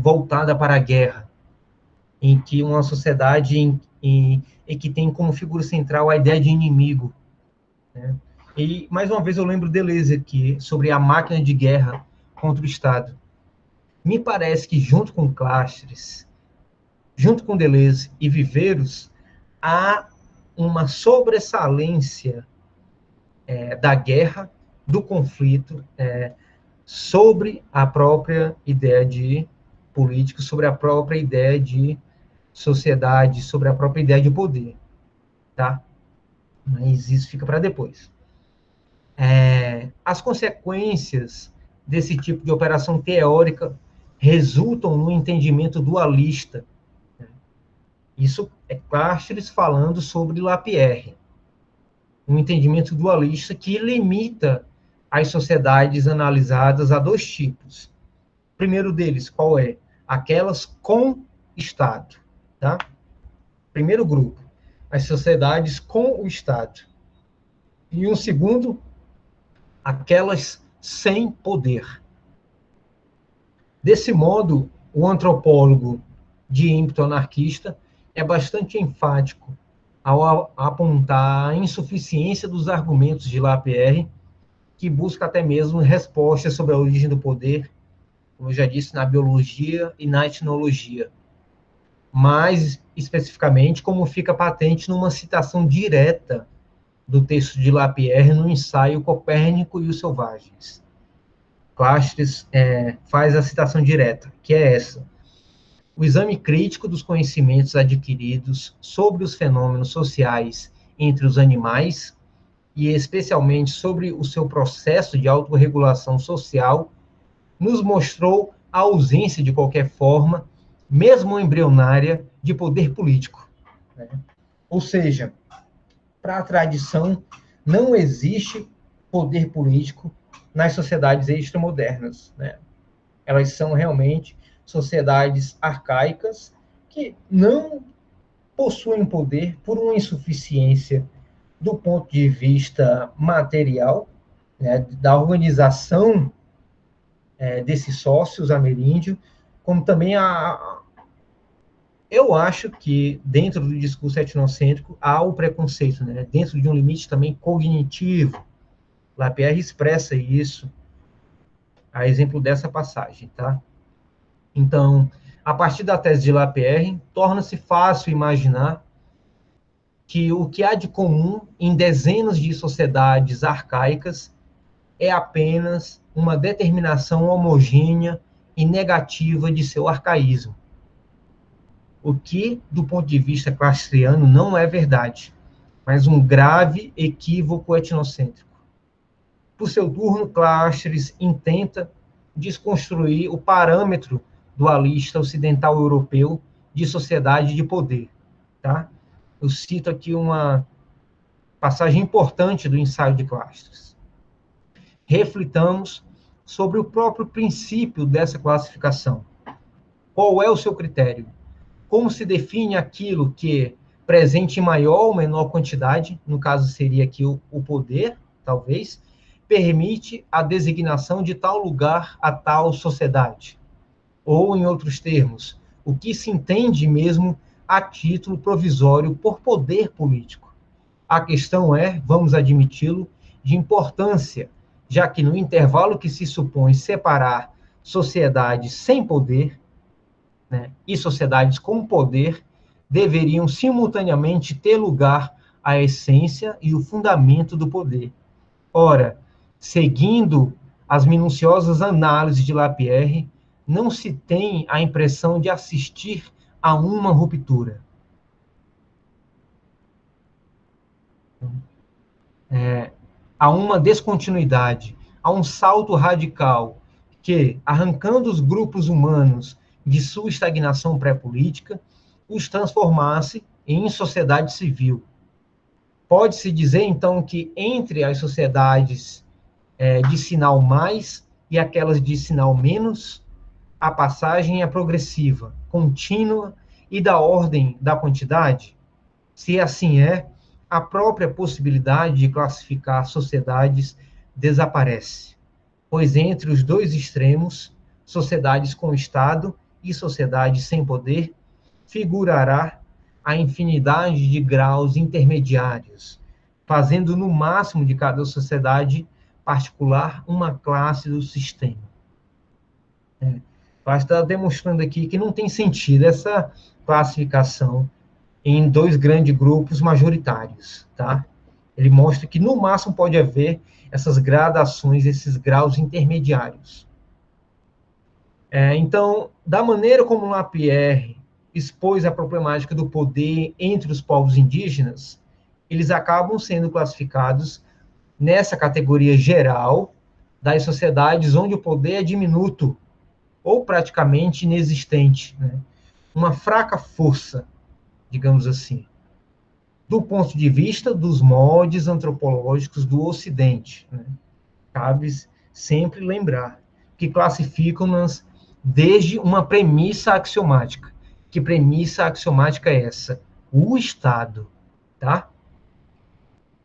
voltada para a guerra, em que uma sociedade em que tem como figura central a ideia de inimigo. Né? E, mais uma vez, eu lembro Deleuze aqui, sobre a máquina de guerra contra o Estado. Me parece que, junto com Clastres, junto com Deleuze e Viveiros, há uma sobressalência da guerra, do conflito, sobre a própria ideia de política, sobre a própria ideia de sociedade, sobre a própria ideia de poder, tá? Mas isso fica para depois. As consequências desse tipo de operação teórica resultam no entendimento dualista. Isso é Clastres falando sobre Lapierre. Um entendimento dualista que limita as sociedades analisadas a dois tipos. O primeiro deles, qual é? Aquelas com Estado. Tá? Primeiro grupo, as sociedades com o Estado. E um segundo, aquelas sem poder. Desse modo, o antropólogo de ímpeto anarquista é bastante enfático ao apontar a insuficiência dos argumentos de Lapierre, que busca até mesmo respostas sobre a origem do poder, como eu já disse, na biologia e na etnologia. Mais especificamente, como fica patente numa citação direta do texto de Lapierre no ensaio Copérnico e os Selvagens. Clastres faz a citação direta, que é essa: o exame crítico dos conhecimentos adquiridos sobre os fenômenos sociais entre os animais, e especialmente sobre o seu processo de autorregulação social, nos mostrou a ausência de qualquer forma, mesmo embrionária, de poder político. Né? Ou seja, para a tradição, não existe poder político nas sociedades extramodernas. Né? Elas são realmente sociedades arcaicas que não possuem poder por uma insuficiência do ponto de vista material, né, da organização desses sócios ameríndios, como também eu acho que dentro do discurso etnocêntrico há o preconceito, né, dentro de um limite também cognitivo. Lapierre expressa isso, a exemplo dessa passagem, tá? Então, a partir da tese de Lapierre, torna-se fácil imaginar que o que há de comum em dezenas de sociedades arcaicas é apenas uma determinação homogênea e negativa de seu arcaísmo. O que, do ponto de vista clastriano, não é verdade, mas um grave equívoco etnocêntrico. Por seu turno, Clastres intenta desconstruir o parâmetro dualista ocidental europeu de sociedade de poder. Tá? Eu cito aqui uma passagem importante do ensaio de Clastres. Reflitamos sobre o próprio princípio dessa classificação. Qual é o seu critério? Como se define aquilo que, presente em maior ou menor quantidade, no caso seria aqui o poder, talvez, permite a designação de tal lugar a tal sociedade? Ou, em outros termos, o que se entende mesmo a título provisório por poder político? A questão é, vamos admiti-lo, de importância, já que no intervalo que se supõe separar sociedades sem poder, né, e sociedades com poder, deveriam simultaneamente ter lugar a essência e o fundamento do poder. Ora, seguindo as minuciosas análises de Lapierre, não se tem a impressão de assistir a uma ruptura. A uma descontinuidade, a um salto radical que, arrancando os grupos humanos de sua estagnação pré-política, os transformasse em sociedade civil. Pode-se dizer, então, que entre as sociedades de sinal mais e aquelas de sinal menos, a passagem é progressiva, contínua e da ordem da quantidade? Se assim é, a própria possibilidade de classificar sociedades desaparece, pois entre os dois extremos, sociedades com Estado e sociedades sem poder, figurará a infinidade de graus intermediários, fazendo no máximo de cada sociedade particular uma classe do sistema. Está demonstrando aqui que não tem sentido essa classificação em dois grandes grupos majoritários, tá? Ele mostra que no máximo pode haver essas gradações, esses graus intermediários. Então, da maneira como Lapierre expôs a problemática do poder entre os povos indígenas, eles acabam sendo classificados nessa categoria geral das sociedades onde o poder é diminuto ou praticamente inexistente, né? Uma fraca força, digamos assim, do ponto de vista dos moldes antropológicos do Ocidente, né? Cabe sempre lembrar que classificam-nas desde uma premissa axiomática. Que premissa axiomática é essa? O Estado, tá?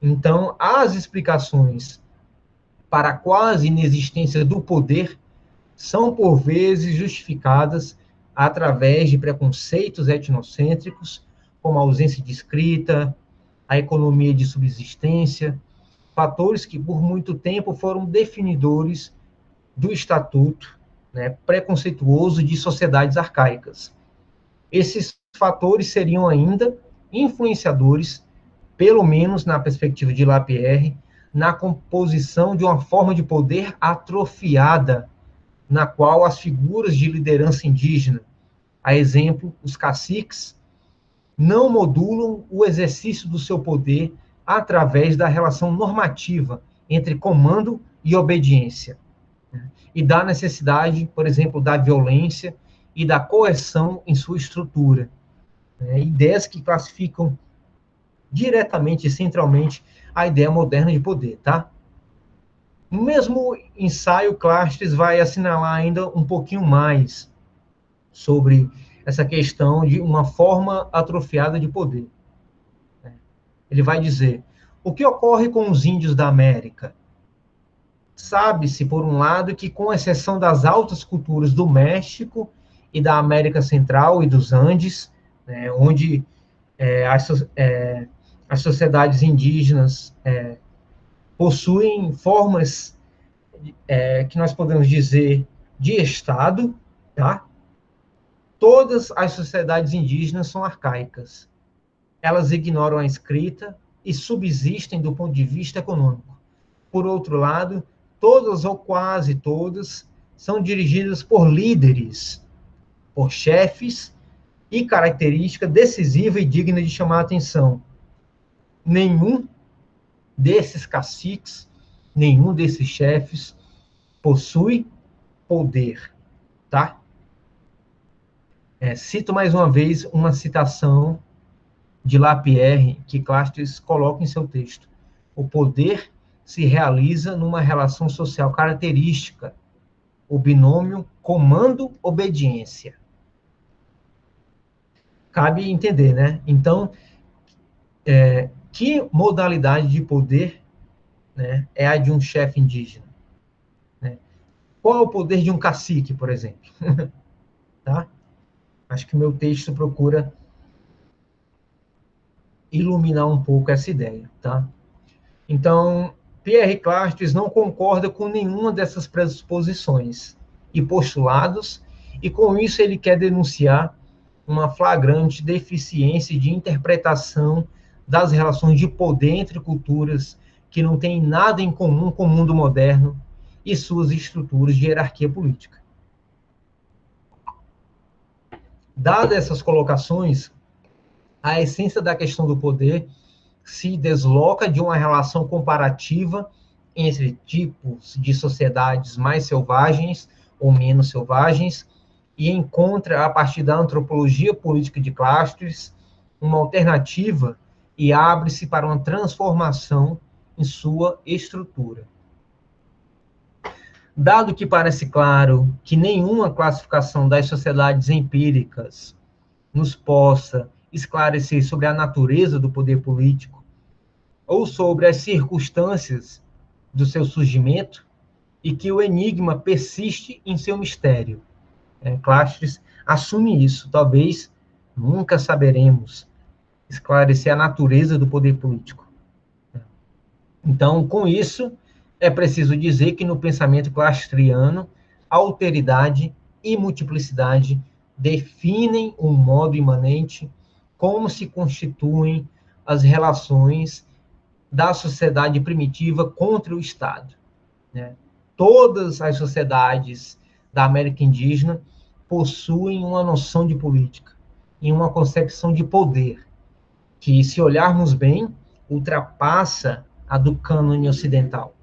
Então, as explicações para a quase inexistência do poder são, por vezes, justificadas através de preconceitos etnocêntricos, como a ausência de escrita, a economia de subsistência, fatores que, por muito tempo, foram definidores do estatuto, né, preconceituoso de sociedades arcaicas. Esses fatores seriam ainda influenciadores, pelo menos na perspectiva de Lapierre, na composição de uma forma de poder atrofiada, na qual as figuras de liderança indígena, a exemplo, os caciques, não modulam o exercício do seu poder através da relação normativa entre comando e obediência, e da necessidade, por exemplo, da violência e da coerção em sua estrutura. Ideias que classificam diretamente e centralmente a ideia moderna de poder, tá? No mesmo ensaio, Clastres vai assinalar ainda um pouquinho mais sobre essa questão de uma forma atrofiada de poder. Ele vai dizer, o que ocorre com os índios da América? Sabe-se, por um lado, que com exceção das altas culturas do México e da América Central e dos Andes, né, onde as sociedades indígenas possuem formas que nós podemos dizer de Estado, tá? Todas as sociedades indígenas são arcaicas. elas ignoram a escrita e subsistem do ponto de vista econômico. Por outro lado, todas ou quase todas são dirigidas por líderes, por chefes, e característica decisiva e digna de chamar a atenção: nenhum desses caciques, nenhum desses chefes possui poder, tá? Cito mais uma vez uma citação de Lapierre, que Clastres coloca em seu texto: o poder se realiza numa relação social característica, o binômio comando-obediência. Cabe entender, né? Então, que modalidade de poder, né, é a de um chefe indígena? Né? Qual é o poder de um cacique, por exemplo? Tá? Acho que o meu texto procura iluminar um pouco essa ideia, tá? Então, Pierre Clastres não concorda com nenhuma dessas pressuposições e postulados, e com isso ele quer denunciar uma flagrante deficiência de interpretação das relações de poder entre culturas que não têm nada em comum com o mundo moderno e suas estruturas de hierarquia política. Dadas essas colocações, a essência da questão do poder se desloca de uma relação comparativa entre tipos de sociedades mais selvagens ou menos selvagens e encontra, a partir da antropologia política de Clastres, uma alternativa e abre-se para uma transformação em sua estrutura. Dado que parece claro que nenhuma classificação das sociedades empíricas nos possa esclarecer sobre a natureza do poder político ou sobre as circunstâncias do seu surgimento, e que o enigma persiste em seu mistério. Clastres assume isso. Talvez nunca saberemos esclarecer a natureza do poder político. Então, com isso, é preciso dizer que no pensamento clastriano, alteridade e multiplicidade definem um modo imanente como se constituem as relações da sociedade primitiva contra o Estado. Né? Todas as sociedades da América indígena possuem uma noção de política e uma concepção de poder que, se olharmos bem, ultrapassa a do cânone ocidental.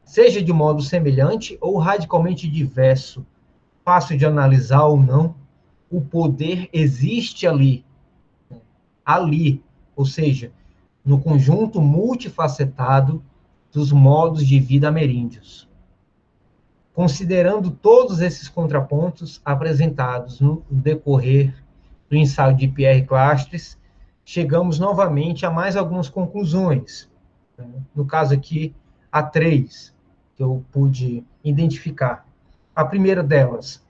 Seja de modo semelhante ou radicalmente diverso, fácil de analisar ou não, o poder existe ali, ou seja, no conjunto multifacetado dos modos de vida ameríndios. Considerando todos esses contrapontos apresentados no decorrer do ensaio de Pierre Clastres, chegamos novamente a mais algumas conclusões. No caso aqui, há 3 que eu pude identificar. A primeira delas: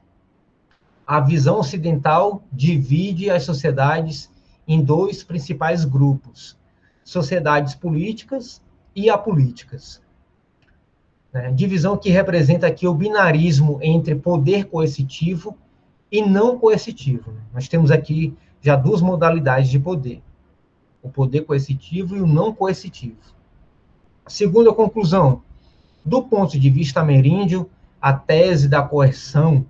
a visão ocidental divide as sociedades em 2 principais grupos: sociedades políticas e apolíticas. Divisão que representa aqui o binarismo entre poder coercitivo e não coercitivo. Nós temos aqui já 2 modalidades de poder: o poder coercitivo e o não coercitivo. A segunda conclusão: do ponto de vista ameríndio, a tese da coerção,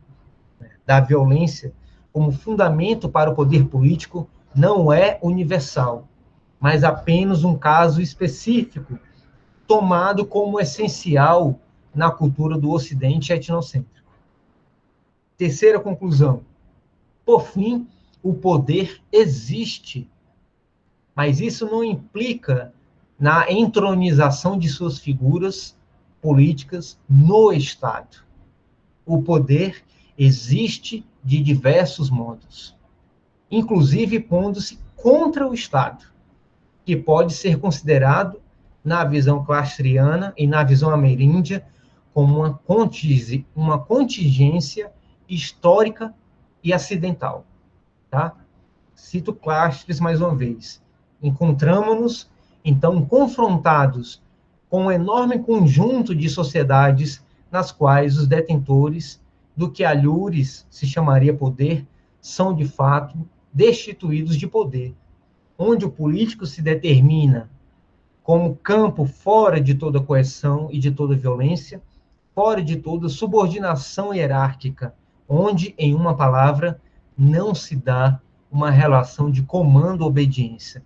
da violência, como fundamento para o poder político, não é universal, mas apenas um caso específico, tomado como essencial na cultura do Ocidente etnocêntrico. Terceira conclusão: por fim, o poder existe, mas isso não implica na entronização de suas figuras políticas no Estado. O poder existe de diversos modos, inclusive pondo-se contra o Estado, que pode ser considerado, na visão clastriana e na visão ameríndia, como uma contingência histórica e acidental. Tá? Cito Clastres mais uma vez. Encontramos-nos, então, confrontados com um enorme conjunto de sociedades nas quais os detentores do que a Lures se chamaria poder são, de fato, destituídos de poder, onde o político se determina como campo fora de toda coerção e de toda violência, fora de toda subordinação hierárquica, onde, em uma palavra, não se dá uma relação de comando-obediência.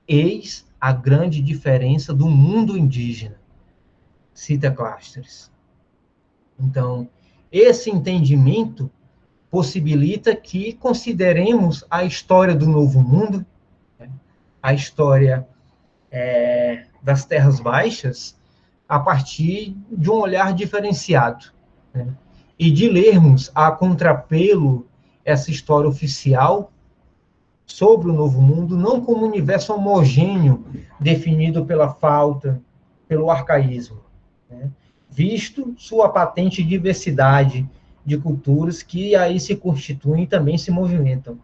Eis a grande diferença do mundo indígena, cita Clastres. Então, esse entendimento possibilita que consideremos a história do Novo Mundo, a história das Terras Baixas, a partir de um olhar diferenciado, né? E de lermos a contrapelo essa história oficial sobre o Novo Mundo, não como um universo homogêneo definido pela falta, pelo arcaísmo, né? Visto sua patente diversidade de culturas que aí se constituem e também se movimentam,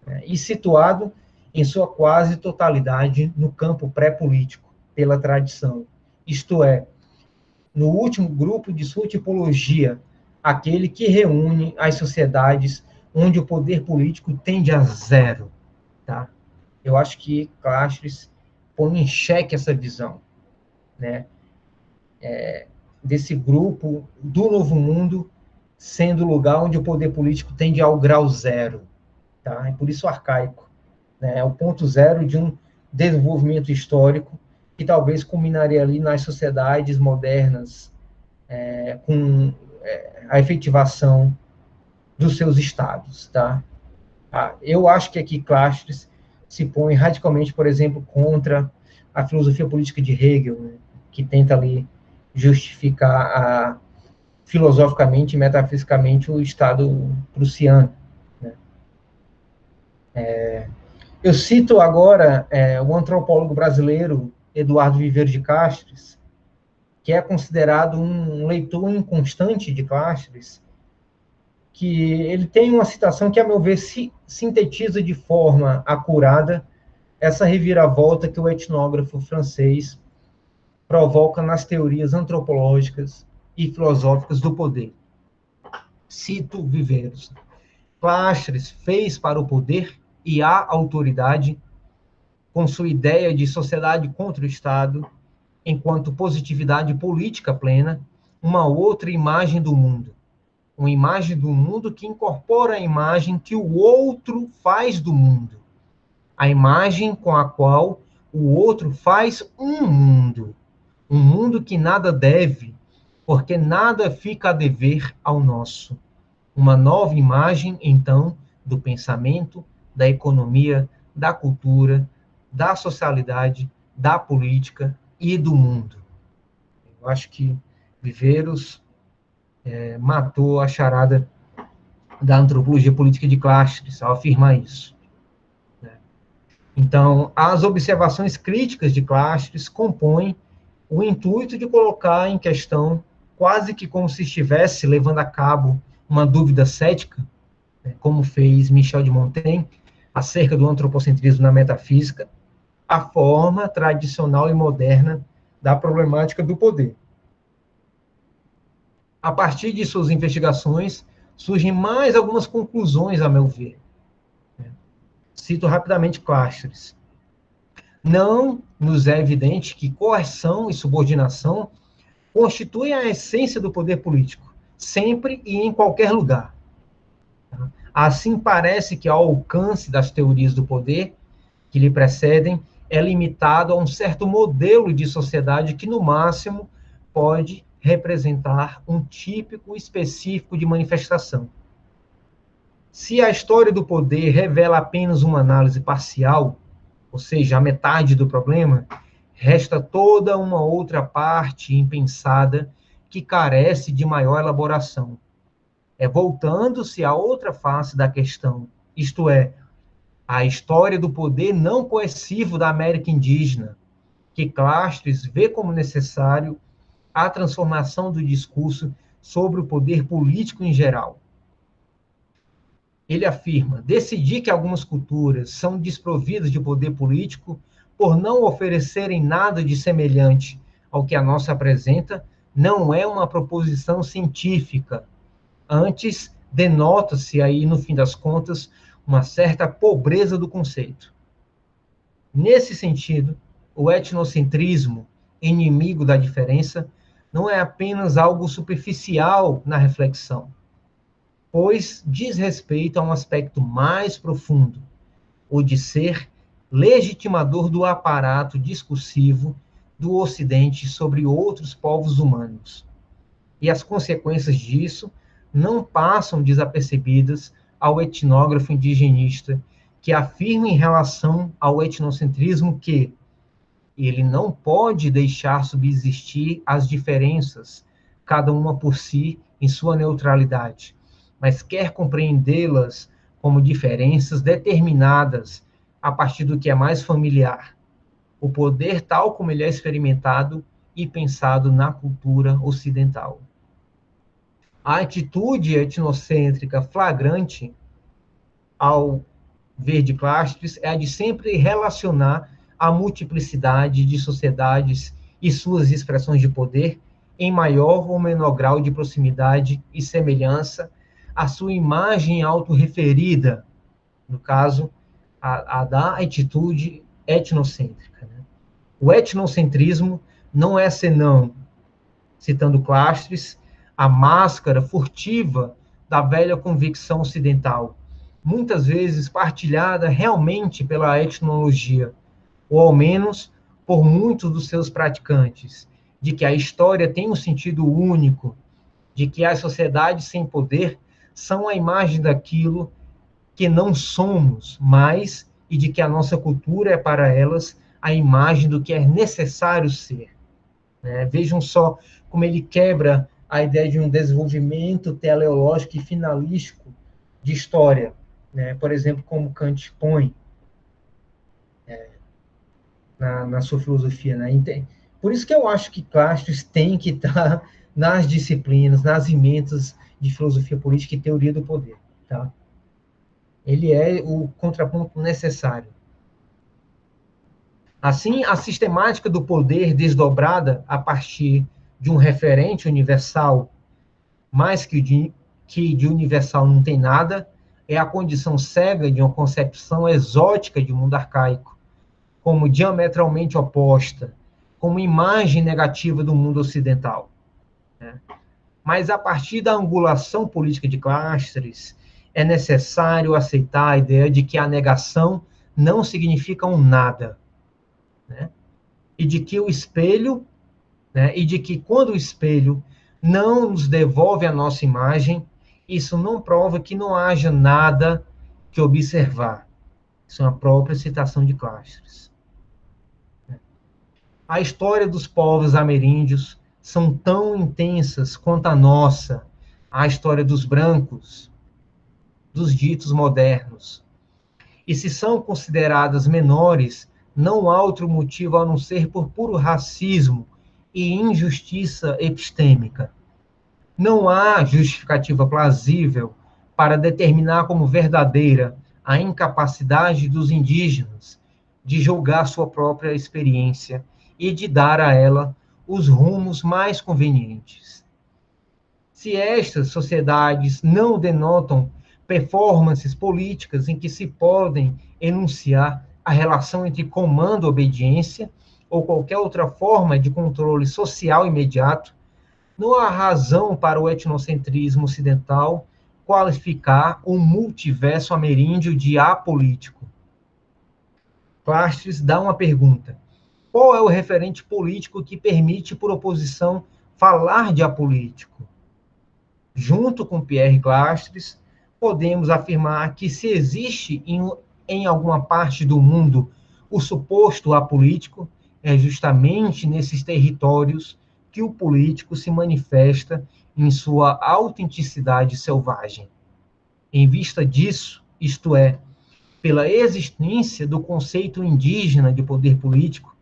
né? E situado em sua quase totalidade no campo pré-político, pela tradição, isto é, no último grupo de sua tipologia, aquele que reúne as sociedades onde o poder político tende a zero, tá? Eu acho que Clastres põe em xeque essa visão, né? Desse grupo do Novo Mundo sendo o lugar onde o poder político tende ao grau zero, tá? É por isso arcaico, né? É o ponto zero de um desenvolvimento histórico que talvez culminaria ali nas sociedades modernas, com a efetivação dos seus estados, tá? Eu acho que aqui Clastres se põe radicalmente, por exemplo, contra a filosofia política de Hegel, né, que tenta ali justificar filosoficamente e metafisicamente o Estado prussiano, né? Eu cito agora o antropólogo brasileiro Eduardo Viveiro de Castries, que é considerado um leitor inconstante de Clastres, que ele tem uma citação que, a meu ver, sintetiza de forma acurada essa reviravolta que o etnógrafo francês provoca nas teorias antropológicas e filosóficas do poder. Cito Viveiros. Clastres fez para o poder e a autoridade, com sua ideia de sociedade contra o Estado, enquanto positividade política plena, uma outra imagem do mundo. Uma imagem do mundo que incorpora a imagem que o outro faz do mundo. A imagem com a qual o outro faz um mundo. Um mundo que nada deve, porque nada fica a dever ao nosso. Uma nova imagem, então, do pensamento, da economia, da cultura, da socialidade, da política e do mundo. Eu acho que Viveiros matou a charada da antropologia política de Clastres ao afirmar isso, né? Então, as observações críticas de Clastres compõem o intuito de colocar em questão, quase que como se estivesse levando a cabo uma dúvida cética, né, como fez Michel de Montaigne, acerca do antropocentrismo na metafísica, a forma tradicional e moderna da problemática do poder. A partir de suas investigações, surgem mais algumas conclusões, a meu ver. Cito rapidamente Clastres. Não nos é evidente que coerção e subordinação constituem a essência do poder político, sempre e em qualquer lugar. Assim, parece que ao alcance das teorias do poder que lhe precedem é limitado a um certo modelo de sociedade que, no máximo, pode representar um típico específico de manifestação. Se a história do poder revela apenas uma análise parcial, ou seja, a metade do problema, resta toda uma outra parte impensada que carece de maior elaboração. Voltando-se à outra face da questão, isto é, a história do poder não coercivo da América indígena, que Clastres vê como necessário a transformação do discurso sobre o poder político em geral. Ele afirma: decidir que algumas culturas são desprovidas de poder político por não oferecerem nada de semelhante ao que a nossa apresenta, não é uma proposição científica. Antes, denota-se aí, no fim das contas, uma certa pobreza do conceito. Nesse sentido, o etnocentrismo, inimigo da diferença, não é apenas algo superficial na reflexão, pois diz respeito a um aspecto mais profundo, o de ser legitimador do aparato discursivo do Ocidente sobre outros povos humanos. E as consequências disso não passam desapercebidas ao etnógrafo indigenista, que afirma em relação ao etnocentrismo que ele não pode deixar subsistir as diferenças, cada uma por si, em sua neutralidade, mas quer compreendê-las como diferenças determinadas a partir do que é mais familiar, o poder tal como ele é experimentado e pensado na cultura ocidental. A atitude etnocêntrica flagrante, ao ver de Clastres, é a de sempre relacionar a multiplicidade de sociedades e suas expressões de poder em maior ou menor grau de proximidade e semelhança à sua imagem autorreferida, no caso, a da atitude etnocêntrica. Né? O etnocentrismo não é senão, citando Clastres, a máscara furtiva da velha convicção ocidental, muitas vezes partilhada realmente pela etnologia, ou ao menos por muitos dos seus praticantes, de que a história tem um sentido único, de que as sociedades sem poder são a imagem daquilo que não somos mais e de que a nossa cultura é para elas a imagem do que é necessário ser. Vejam só como ele quebra a ideia de um desenvolvimento teleológico e finalístico de história, por exemplo, como Kant põe na sua filosofia. Por isso que eu acho que Clastres tem que estar nas disciplinas, nas emendas de filosofia política e teoria do poder. Tá? Ele é o contraponto necessário. Assim, a sistemática do poder desdobrada a partir de um referente universal, mais que de universal não tem nada, é a condição cega de uma concepção exótica de mundo arcaico, como diametralmente oposta, como imagem negativa do mundo ocidental. Mas, a partir da angulação política de Clastres, é necessário aceitar a ideia de que a negação não significa um nada, e de que o espelho, e de que quando o espelho não nos devolve a nossa imagem, isso não prova que não haja nada que observar. Isso é uma própria citação de Clastres. A história dos povos ameríndios são tão intensas quanto a nossa, a história dos brancos, dos ditos modernos. E se são consideradas menores, não há outro motivo a não ser por puro racismo e injustiça epistêmica. Não há justificativa plausível para determinar como verdadeira a incapacidade dos indígenas de julgar sua própria experiência e de dar a ela os rumos mais convenientes. Se estas sociedades não denotam performances políticas em que se podem enunciar a relação entre comando e obediência, ou qualquer outra forma de controle social imediato, não há razão para o etnocentrismo ocidental qualificar um multiverso ameríndio de apolítico. Clastres dá uma pergunta: qual é o referente político que permite, por oposição, falar de apolítico? Junto com Pierre Clastres, podemos afirmar que se existe em alguma parte do mundo o suposto apolítico, é justamente nesses territórios que o político se manifesta em sua autenticidade selvagem. Em vista disso, isto é, pela existência do conceito indígena de poder político,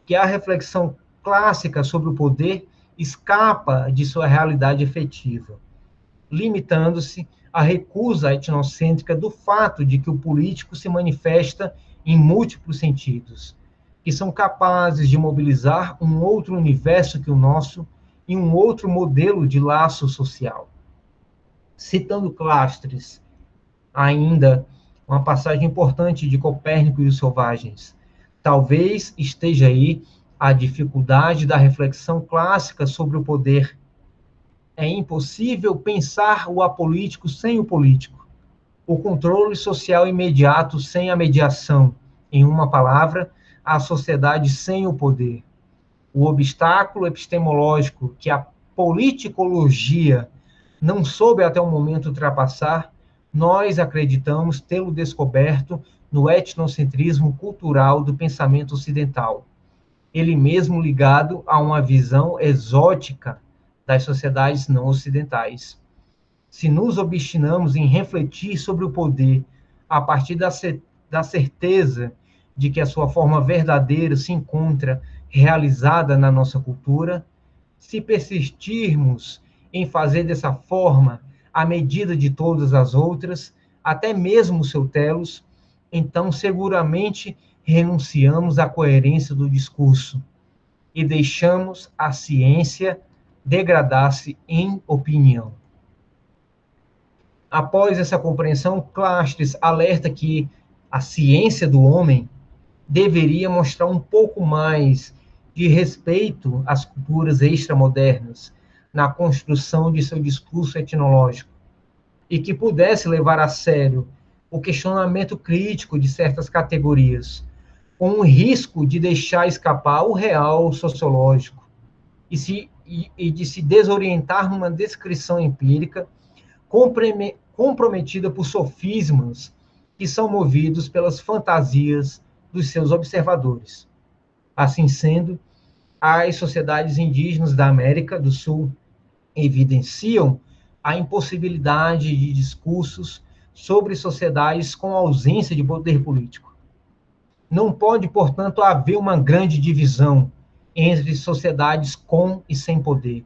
que a reflexão clássica sobre o poder escapa de sua realidade efetiva, limitando-se à recusa etnocêntrica do fato de que o político se manifesta em múltiplos sentidos, que são capazes de mobilizar um outro universo que o nosso e um outro modelo de laço social. Citando Clastres, ainda uma passagem importante de Copérnico e os Selvagens: Talvez esteja aí a dificuldade da reflexão clássica sobre o poder. É impossível pensar o apolítico sem o político, o controle social imediato sem a mediação. Em uma palavra, a sociedade sem o poder. O obstáculo epistemológico que a politicologia não soube até o momento ultrapassar, nós acreditamos tê-lo descoberto no etnocentrismo cultural do pensamento ocidental, ele mesmo ligado a uma visão exótica das sociedades não ocidentais. Se nos obstinamos em refletir sobre o poder a partir da certeza de que a sua forma verdadeira se encontra realizada na nossa cultura, se persistirmos em fazer dessa forma a medida de todas as outras, até mesmo o seu telos, então seguramente renunciamos à coerência do discurso e deixamos a ciência degradar-se em opinião. Após essa compreensão, Clastres alerta que a ciência do homem deveria mostrar um pouco mais de respeito às culturas extramodernas na construção de seu discurso etnológico e que pudesse levar a sério o questionamento crítico de certas categorias, com o risco de deixar escapar o real sociológico e de se desorientar numa descrição empírica comprometida por sofismas que são movidos pelas fantasias dos seus observadores. Assim sendo, as sociedades indígenas da América do Sul evidenciam a impossibilidade de discursos sobre sociedades com ausência de poder político. Não pode, portanto, haver uma grande divisão entre sociedades com e sem poder,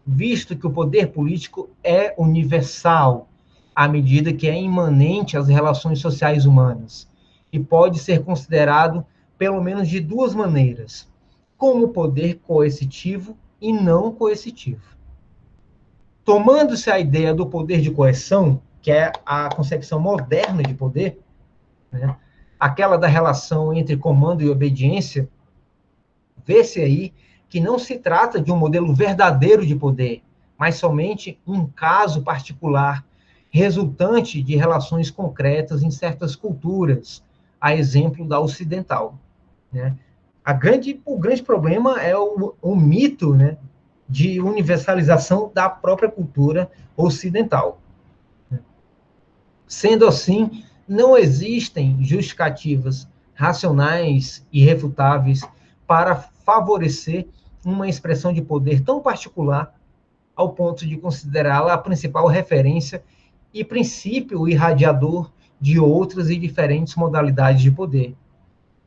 visto que o poder político é universal, à medida que é imanente às relações sociais humanas, e pode ser considerado pelo menos de duas maneiras, como poder coercitivo e não coercitivo. Tomando-se a ideia do poder de coerção, que é a concepção moderna de poder, né, aquela da relação entre comando e obediência, vê-se aí que não se trata de um modelo verdadeiro de poder, mas somente um caso particular, resultante de relações concretas em certas culturas, a exemplo da ocidental. Né? O grande problema é o mito, né, de universalização da própria cultura ocidental. Sendo assim, não existem justificativas racionais e irrefutáveis para favorecer uma expressão de poder tão particular ao ponto de considerá-la a principal referência e princípio irradiador de outras e diferentes modalidades de poder.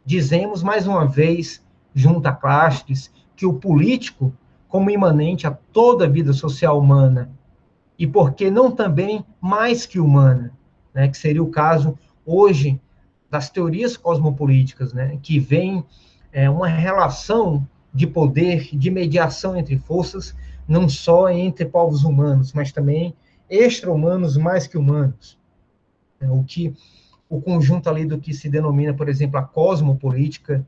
Dizemos, mais uma vez, junto a Clastres, que o político, como imanente a toda a vida social humana, e por que não também mais que humana, né, que seria o caso hoje das teorias cosmopolíticas, né, que veem uma relação de poder, de mediação entre forças, não só entre povos humanos, mas também extra-humanos mais que humanos. O conjunto ali do que se denomina, por exemplo, a cosmopolítica,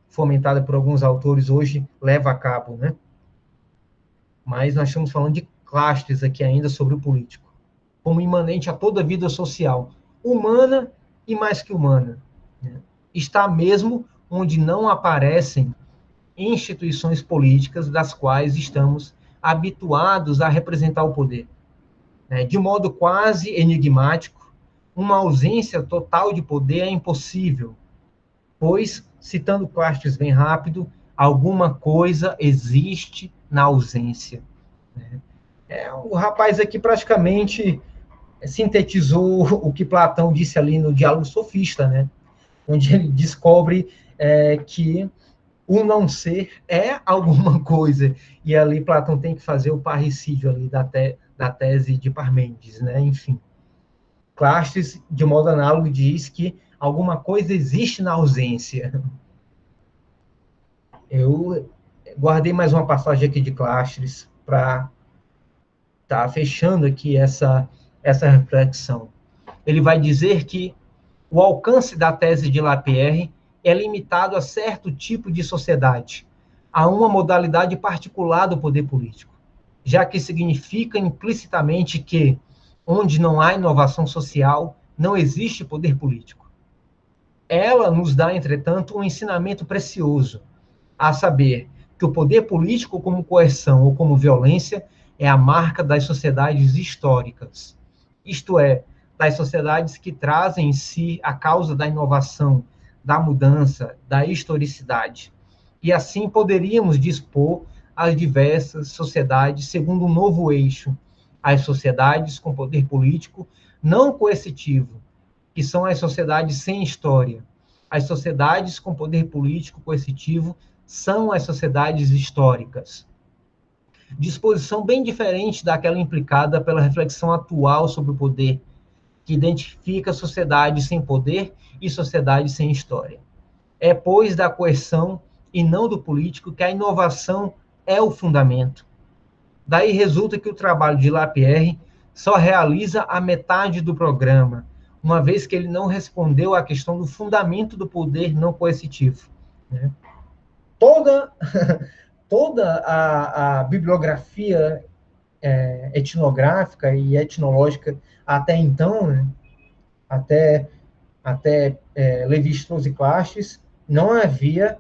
fomentada por alguns autores hoje, leva a cabo, né? Mas nós estamos falando de Clastres aqui ainda sobre o político, como imanente a toda a vida social, humana e mais que humana. Né? Está mesmo onde não aparecem instituições políticas das quais estamos habituados a representar o poder. De modo quase enigmático, uma ausência total de poder é impossível, pois, citando Clastres bem rápido, alguma coisa existe na ausência. O rapaz aqui praticamente sintetizou o que Platão disse ali no Diálogo Sofista, né? Onde ele descobre que o não ser é alguma coisa, e ali Platão tem que fazer o parricídio ali da tese de Parmênides, né? Enfim. Clastres, de modo análogo, diz que alguma coisa existe na ausência. Eu guardei mais uma passagem aqui de Clastres para estar fechando aqui essa reflexão. Ele vai dizer que o alcance da tese de Lapierre é limitado a certo tipo de sociedade, a uma modalidade particular do poder político, já que significa implicitamente que, onde não há inovação social, não existe poder político. Ela nos dá, entretanto, um ensinamento precioso, a saber que o poder político como coerção ou como violência é a marca das sociedades históricas, isto é, das sociedades que trazem em si a causa da inovação, da mudança, da historicidade. E assim poderíamos dispor as diversas sociedades segundo um novo eixo, as sociedades com poder político não coercitivo, que são as sociedades sem história. As sociedades com poder político coercitivo são as sociedades históricas. Disposição bem diferente daquela implicada pela reflexão atual sobre o poder, que identifica sociedades sem poder e sociedades sem história. É, pois, da coerção e não do político que a inovação é o fundamento. Daí resulta que o trabalho de Lapierre só realiza a metade do programa, uma vez que ele não respondeu à questão do fundamento do poder não coercitivo. Né? Toda a bibliografia etnográfica e etnológica até então, né, até Lévi-Strauss e Clastres, não havia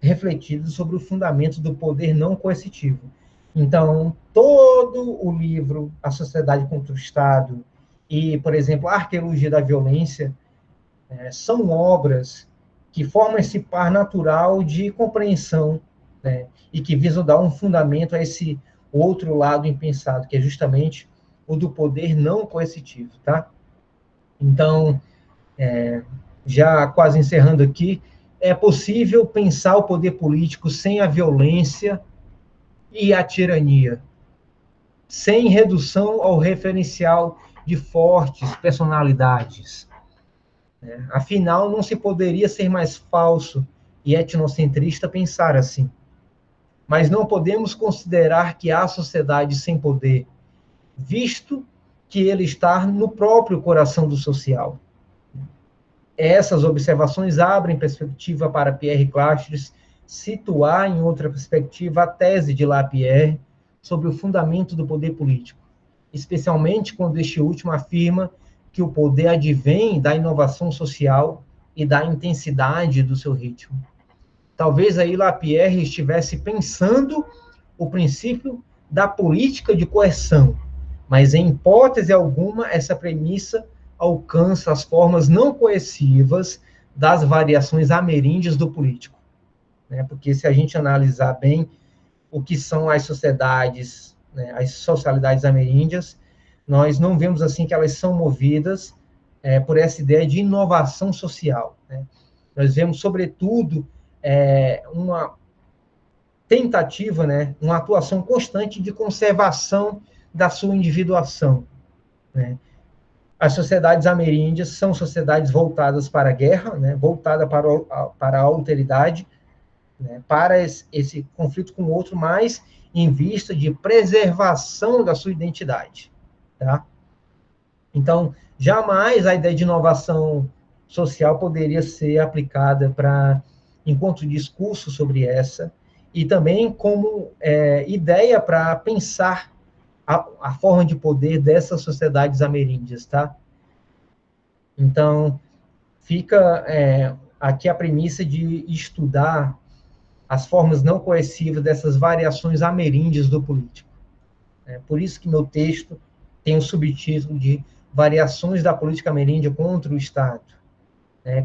refletido sobre o fundamento do poder não coercitivo. Então, todo o livro A Sociedade contra o Estado e, por exemplo, A Arqueologia da Violência são obras que formam esse par natural de compreensão, né, e que visam dar um fundamento a esse outro lado impensado, que é justamente o do poder não coercitivo, tá? Então, já quase encerrando aqui, é possível pensar o poder político sem a violência e a tirania, sem redução ao referencial de fortes personalidades. Afinal, não se poderia ser mais falso e etnocentrista pensar assim. Mas não podemos considerar que há sociedade sem poder, visto que ele está no próprio coração do social. Essas observações abrem perspectiva para Pierre Clastres situar em outra perspectiva a tese de Lapierre sobre o fundamento do poder político, especialmente quando este último afirma que o poder advém da inovação social e da intensidade do seu ritmo. Talvez aí Lapierre estivesse pensando o princípio da política de coerção, mas em hipótese alguma essa premissa alcança as formas não coercivas das variações ameríndias do político. Porque se a gente analisar bem o que são as sociedades, as socialidades ameríndias, nós não vemos assim que elas são movidas por essa ideia de inovação social. Nós vemos, sobretudo, uma tentativa, uma atuação constante de conservação da sua individuação. As sociedades ameríndias são sociedades voltadas para a guerra, voltadas para a alteridade, para esse conflito com o outro, mas em vista de preservação da sua identidade. Tá? Então, jamais a ideia de inovação social poderia ser aplicada enquanto discurso sobre essa, e também como ideia para pensar a forma de poder dessas sociedades ameríndias, tá? Então, fica aqui a premissa de estudar as formas não coercivas dessas variações ameríndias do político. Por isso que meu texto tem o subtítulo de Variações da Política Ameríndia contra o Estado.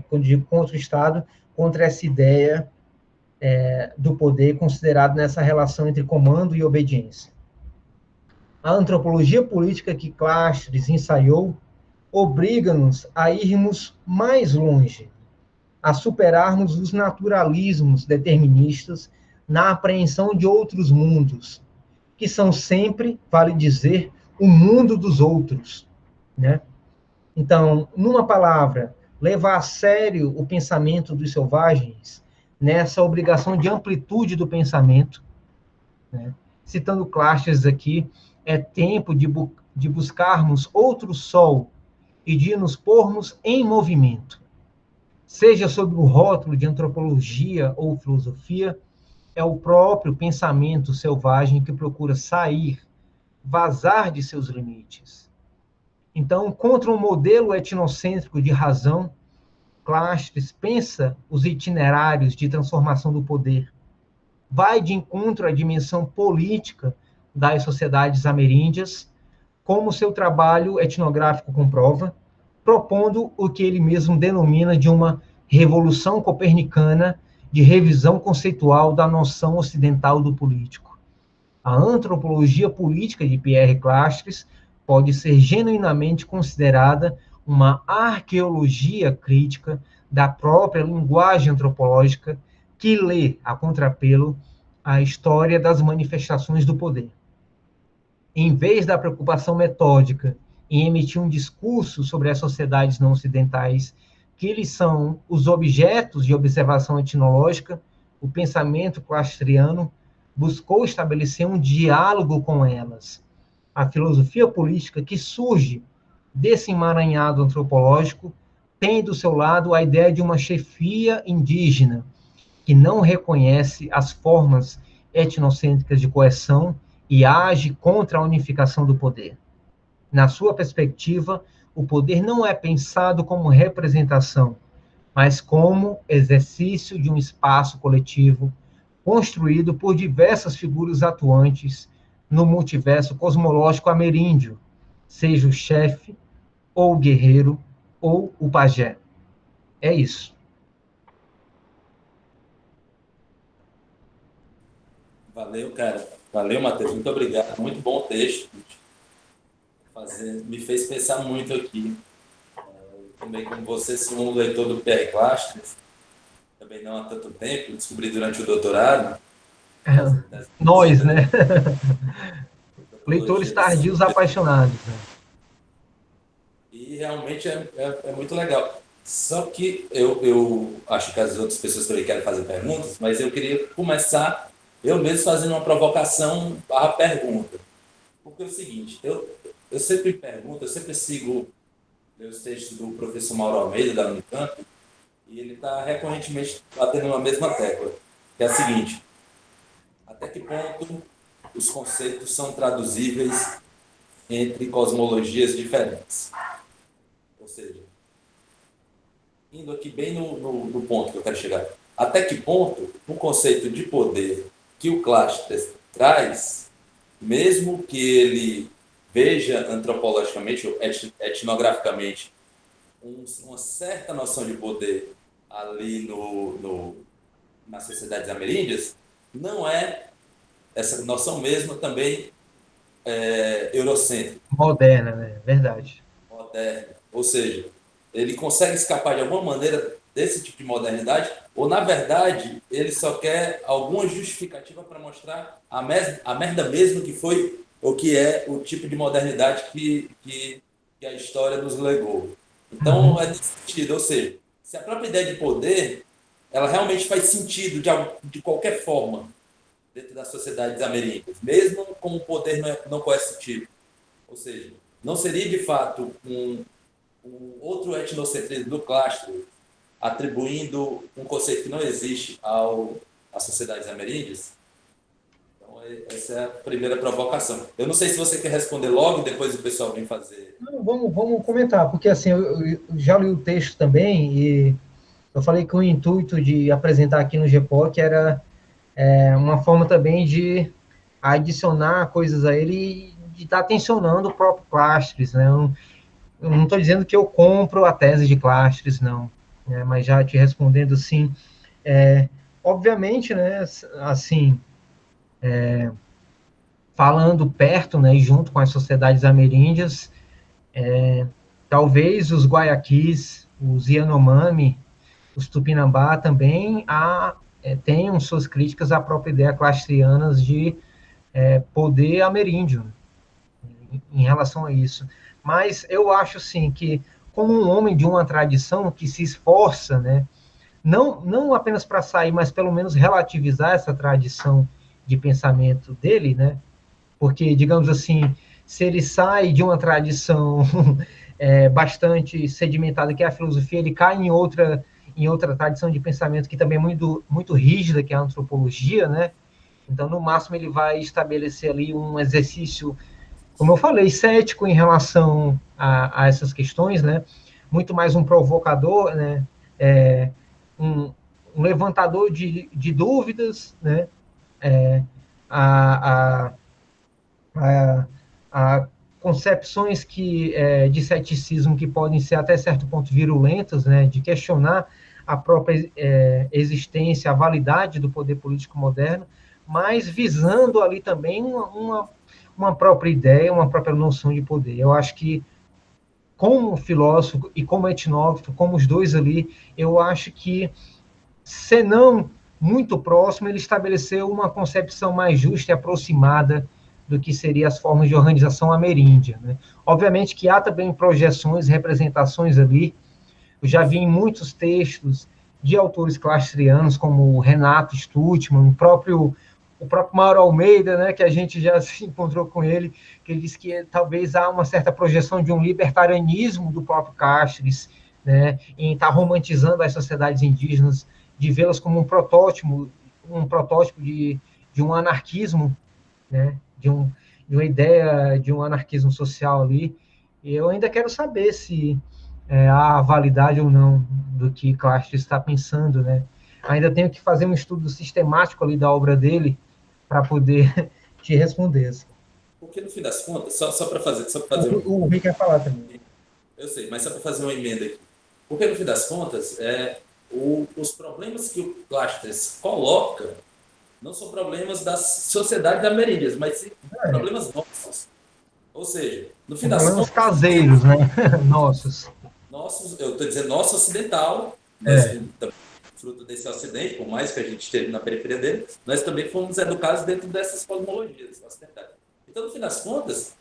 Quando digo contra o Estado, contra essa ideia do poder considerado nessa relação entre comando e obediência. A antropologia política que Clastres ensaiou obriga-nos a irmos mais longe, a superarmos os naturalismos deterministas na apreensão de outros mundos, que são sempre, vale dizer, o mundo dos outros. Então, numa palavra, levar a sério o pensamento dos selvagens, nessa obrigação de amplitude do pensamento. Citando Clastres aqui, é tempo de buscarmos outro sol e de nos pormos em movimento. seja sob o rótulo de antropologia ou filosofia, é o próprio pensamento selvagem que procura sair, vazar de seus limites. Então, contra um modelo etnocêntrico de razão, Clastres pensa os itinerários de transformação do poder, vai de encontro à dimensão política das sociedades ameríndias, como seu trabalho etnográfico comprova, propondo o que ele mesmo denomina de uma revolução copernicana de revisão conceitual da noção ocidental do político. A antropologia política de Pierre Clastres pode ser genuinamente considerada uma arqueologia crítica da própria linguagem antropológica que lê, a contrapelo, a história das manifestações do poder. Em vez da preocupação metódica em emitir um discurso sobre as sociedades não ocidentais, que eles são os objetos de observação etnológica, o pensamento clastriano buscou estabelecer um diálogo com elas. A filosofia política que surge desse emaranhado antropológico tem do seu lado a ideia de uma chefia indígena, que não reconhece as formas etnocêntricas de coerção e age contra a unificação do poder. Na sua perspectiva, o poder não é pensado como representação, mas como exercício de um espaço coletivo construído por diversas figuras atuantes no multiverso cosmológico ameríndio, seja o chefe, ou o guerreiro, ou o pajé. É isso. Valeu, cara. Valeu, Matheus. Muito obrigado. Muito bom texto. Me fez pensar muito aqui. Também, como você, sou um leitor do Pierre Clastres, também não há tanto tempo, descobri durante o doutorado. Nós, né? Leitores tardios apaixonados. Né? E realmente é muito legal. Só que eu acho que as outras pessoas também querem fazer perguntas, mas eu queria começar eu mesmo fazendo uma provocação / pergunta. Porque é o seguinte, eu sempre pergunto, eu sempre sigo os textos do professor Mauro Almeida, da Unicamp, e ele está recorrentemente batendo na mesma tecla, que é a seguinte: até que ponto os conceitos são traduzíveis entre cosmologias diferentes? Ou seja, indo aqui bem no ponto que eu quero chegar, até que ponto o conceito de poder que o Clastres traz, mesmo que ele veja antropologicamente ou etnograficamente uma certa noção de poder ali nas sociedades ameríndias, não é essa noção mesmo também eurocêntrica. Moderna, né? Verdade. Moderna. Ou seja, ele consegue escapar de alguma maneira desse tipo de modernidade, ou, na verdade, ele só quer alguma justificativa para mostrar a merda mesmo que foi ou que é o tipo de modernidade que a história nos legou. Então, é nesse sentido, ou seja, se a própria ideia de poder, ela realmente faz sentido de qualquer forma dentro das sociedades ameríndias, mesmo com o poder não coercitivo. Ou seja, não seria, de fato, um outro etnocentrismo do Clastres atribuindo um conceito que não existe às sociedades ameríndias? Então, essa é a primeira provocação. Eu não sei se você quer responder logo, depois o pessoal vem fazer. Não, vamos comentar, porque assim, eu já li o texto também, e eu falei que o intuito de apresentar aqui no GPOC era uma forma também de adicionar coisas a ele e de estar tensionando o próprio Clastres, né? Eu não estou dizendo que eu compro a tese de Clastres, não, né? Mas já te respondendo, sim, obviamente, né, assim, falando perto, né, e junto com as sociedades ameríndias, talvez os Guayaquis, os Yanomami, os Tupinambá também tenham suas críticas à própria ideia clastrianas de poder ameríndio, em relação a isso. Mas eu acho, sim, que como um homem de uma tradição que se esforça, né, não apenas para sair, mas pelo menos relativizar essa tradição de pensamento dele, né, porque, digamos assim, se ele sai de uma tradição bastante sedimentada, que é a filosofia, ele cai em em outra tradição de pensamento que também é muito rígida, que é a antropologia, né? Então, no máximo, ele vai estabelecer ali um exercício, como eu falei, cético em relação a essas questões, né? Muito mais um provocador, né? Um, um levantador de dúvidas, né? A, a, a concepções de ceticismo que podem ser até certo ponto virulentas, né? De questionar a própria existência, a validade do poder político moderno, mas visando ali também uma própria ideia, uma própria noção de poder. Eu acho que, como filósofo e como etnógrafo, como os dois ali, eu acho que, se não muito próximo, ele estabeleceu uma concepção mais justa e aproximada do que seriam as formas de organização ameríndia, né? Obviamente que há também projeções, representações ali. Eu já vi em muitos textos de autores clastrianos, como o Renato Stutman, o próprio Mauro Almeida, né, que a gente já se encontrou com ele, que ele disse que talvez há uma certa projeção de um libertarianismo do próprio Castres, né, em estar romantizando as sociedades indígenas, de vê-las como um protótipo de um anarquismo, né, de uma ideia de um anarquismo social ali. E eu ainda quero saber se há validade ou não do que Clastres está pensando, né? Ainda tenho que fazer um estudo sistemático ali da obra dele para poder te responder. Assim. Porque no fim das contas, só para fazer o Rui quer falar também. Eu sei, mas só para fazer uma emenda aqui. Porque no fim das contas, os problemas que o Clastres coloca não são problemas da sociedade da Ameríndias, mas sim problemas nossos. Ou seja, no fim das contas... caseiros, né? Nossos. Eu estou dizendo nosso ocidental, fruto desse ocidente, por mais que a gente esteja na periferia dele, nós também fomos educados dentro dessas cosmologias ocidentais. Então, no fim das contas,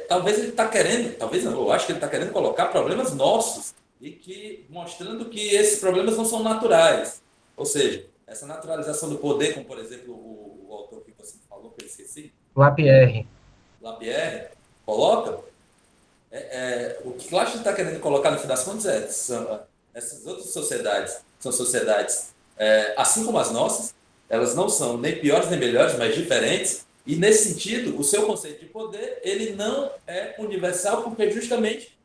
talvez ele está querendo, talvez não, eu acho que ele está querendo colocar problemas nossos e mostrando que esses problemas não são naturais. Ou seja, essa naturalização do poder, como por exemplo o autor que você falou, que eu esqueci, Lapierre, coloca, o que Clastres está querendo colocar no fim das contas essas outras sociedades são sociedades, assim como as nossas, elas não são nem piores nem melhores, mas diferentes, e nesse sentido, o seu conceito de poder, ele não é universal, porque justamente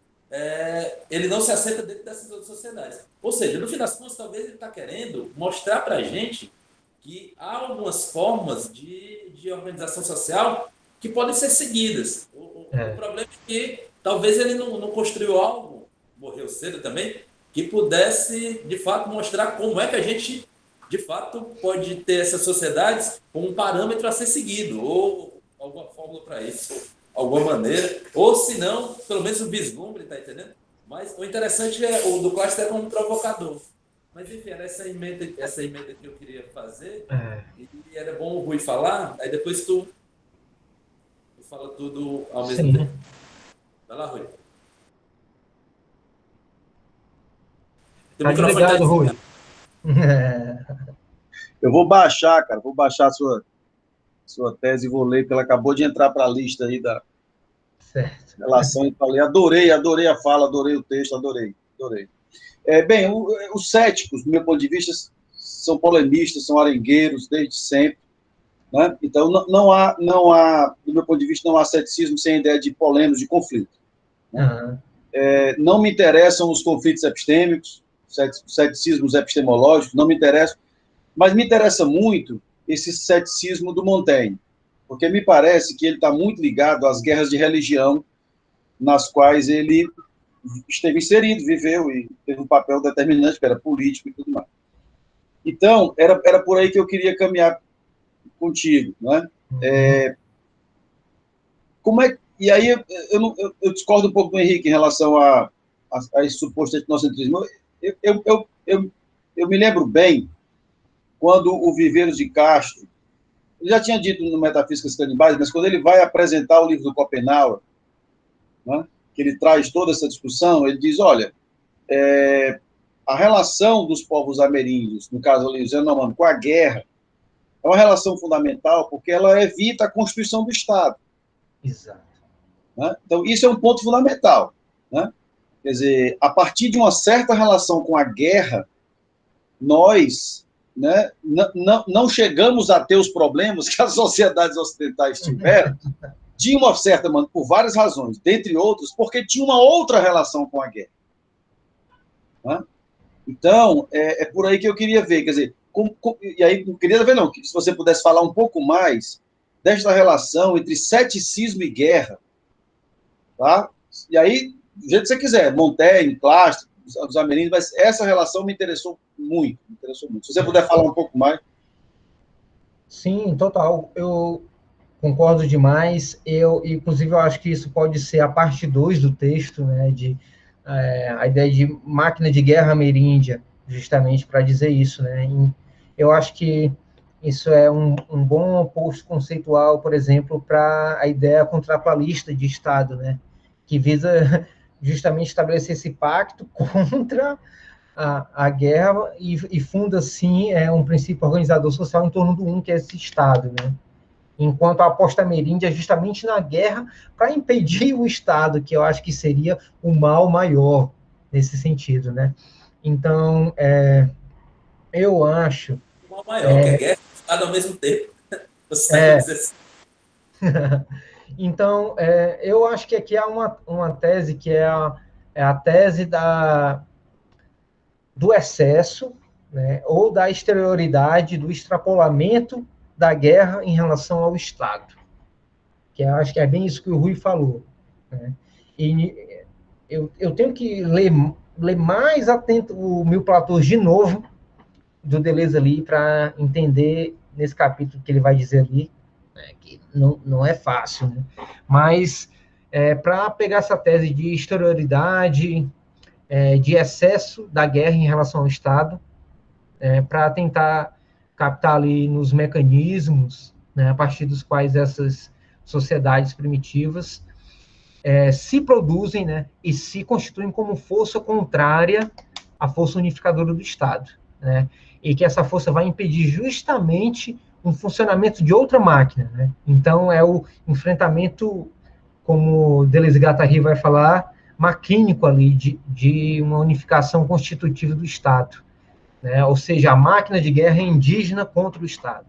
ele não se assenta dentro dessas outras sociedades. Ou seja, no fim das contas, talvez ele está querendo mostrar para a gente que há algumas formas de organização social que podem ser seguidas. O problema é que talvez ele não construiu algo, morreu cedo também, que pudesse, de fato, mostrar como é que a gente, de fato, pode ter essas sociedades como um parâmetro a ser seguido, ou alguma fórmula para isso, alguma maneira, ou se não, pelo menos um vislumbre, tá entendendo? Mas o interessante o do Clastres como provocador. Mas, enfim, era essa emenda que eu queria fazer, e era bom o Rui falar, aí depois tu fala tudo ao mesmo tempo. Vai lá, Rui. Tá desligado, Rui. Eu vou baixar, cara, a sua tese e vou ler, porque ela acabou de entrar para a lista aí da relação e falei, adorei a fala, adorei o texto, adorei. Bem, os céticos, do meu ponto de vista, são polemistas, são arengueiros desde sempre, né? Então, não há, do meu ponto de vista, não há ceticismo sem a ideia de polêmicos, de conflito. Né? Não me interessam os conflitos epistêmicos, ceticismos epistemológicos, não me interessam, mas me interessa muito esse ceticismo do Montaigne, porque me parece que ele está muito ligado às guerras de religião, nas quais ele esteve inserido, viveu e teve um papel determinante, que era político e tudo mais. Então, era por aí que eu queria caminhar contigo, né? E aí eu discordo um pouco do Henrique em relação a esse suposto etnocentrismo. Eu me lembro bem quando o Viveiros de Castro, ele já tinha dito no Metafísicas Canibais, mas quando ele vai apresentar o livro do Schopenhauer, né, que ele traz toda essa discussão, ele diz, olha, a relação dos povos ameríndios, no caso ali, os Yanomami, com a guerra, é uma relação fundamental porque ela evita a constituição do Estado. Exato. Né? Então, isso é um ponto fundamental. Né? Quer dizer, a partir de uma certa relação com a guerra, nós, né, não chegamos a ter os problemas que as sociedades ocidentais tiveram, de uma certa maneira, por várias razões, dentre outras, porque tinha uma outra relação com a guerra. Né? Então, é por aí que eu queria ver, quer dizer, e aí não queria ver, não, que se você pudesse falar um pouco mais desta relação entre ceticismo e guerra, tá? E aí, do jeito que você quiser, Montaigne, Clássico, os ameríndios, mas essa relação me interessou muito. Se você puder falar um pouco mais. Sim, total. Eu concordo demais. Inclusive, eu acho que isso pode ser a parte 2 do texto, né, a ideia de máquina de guerra ameríndia, justamente para dizer isso, né? Eu acho que isso é um bom posto conceitual, por exemplo, para a ideia contratualista de Estado, né, que visa justamente estabelecer esse pacto contra a guerra e funda, sim, um princípio organizador social em torno do que é esse Estado, né? Enquanto a aposta ameríndia é justamente na guerra para impedir o Estado, que eu acho que seria o mal maior nesse sentido, né? Então, eu acho... O mal maior, que a guerra e o Estado ao mesmo tempo. Você dizer assim. Então, eu acho que aqui há uma tese que é a tese do excesso, né, ou da exterioridade, do extrapolamento da guerra em relação ao Estado. Que eu acho que é bem isso que o Rui falou. Né? E eu tenho que ler mais atento o Mil Platôs de novo, do Deleuze ali, para entender nesse capítulo que ele vai dizer ali, né, que não é fácil, né? Mas para pegar essa tese de exterioridade, de excesso da guerra em relação ao Estado, para tentar captar ali nos mecanismos, né, a partir dos quais essas sociedades primitivas se produzem, né, e se constituem como força contrária à força unificadora do Estado, né, e que essa força vai impedir justamente um funcionamento de outra máquina, né? Então, é o enfrentamento, como Deleuze e Guattari vai falar, maquínico ali, de uma unificação constitutiva do Estado, né? Ou seja, a máquina de guerra indígena contra o Estado.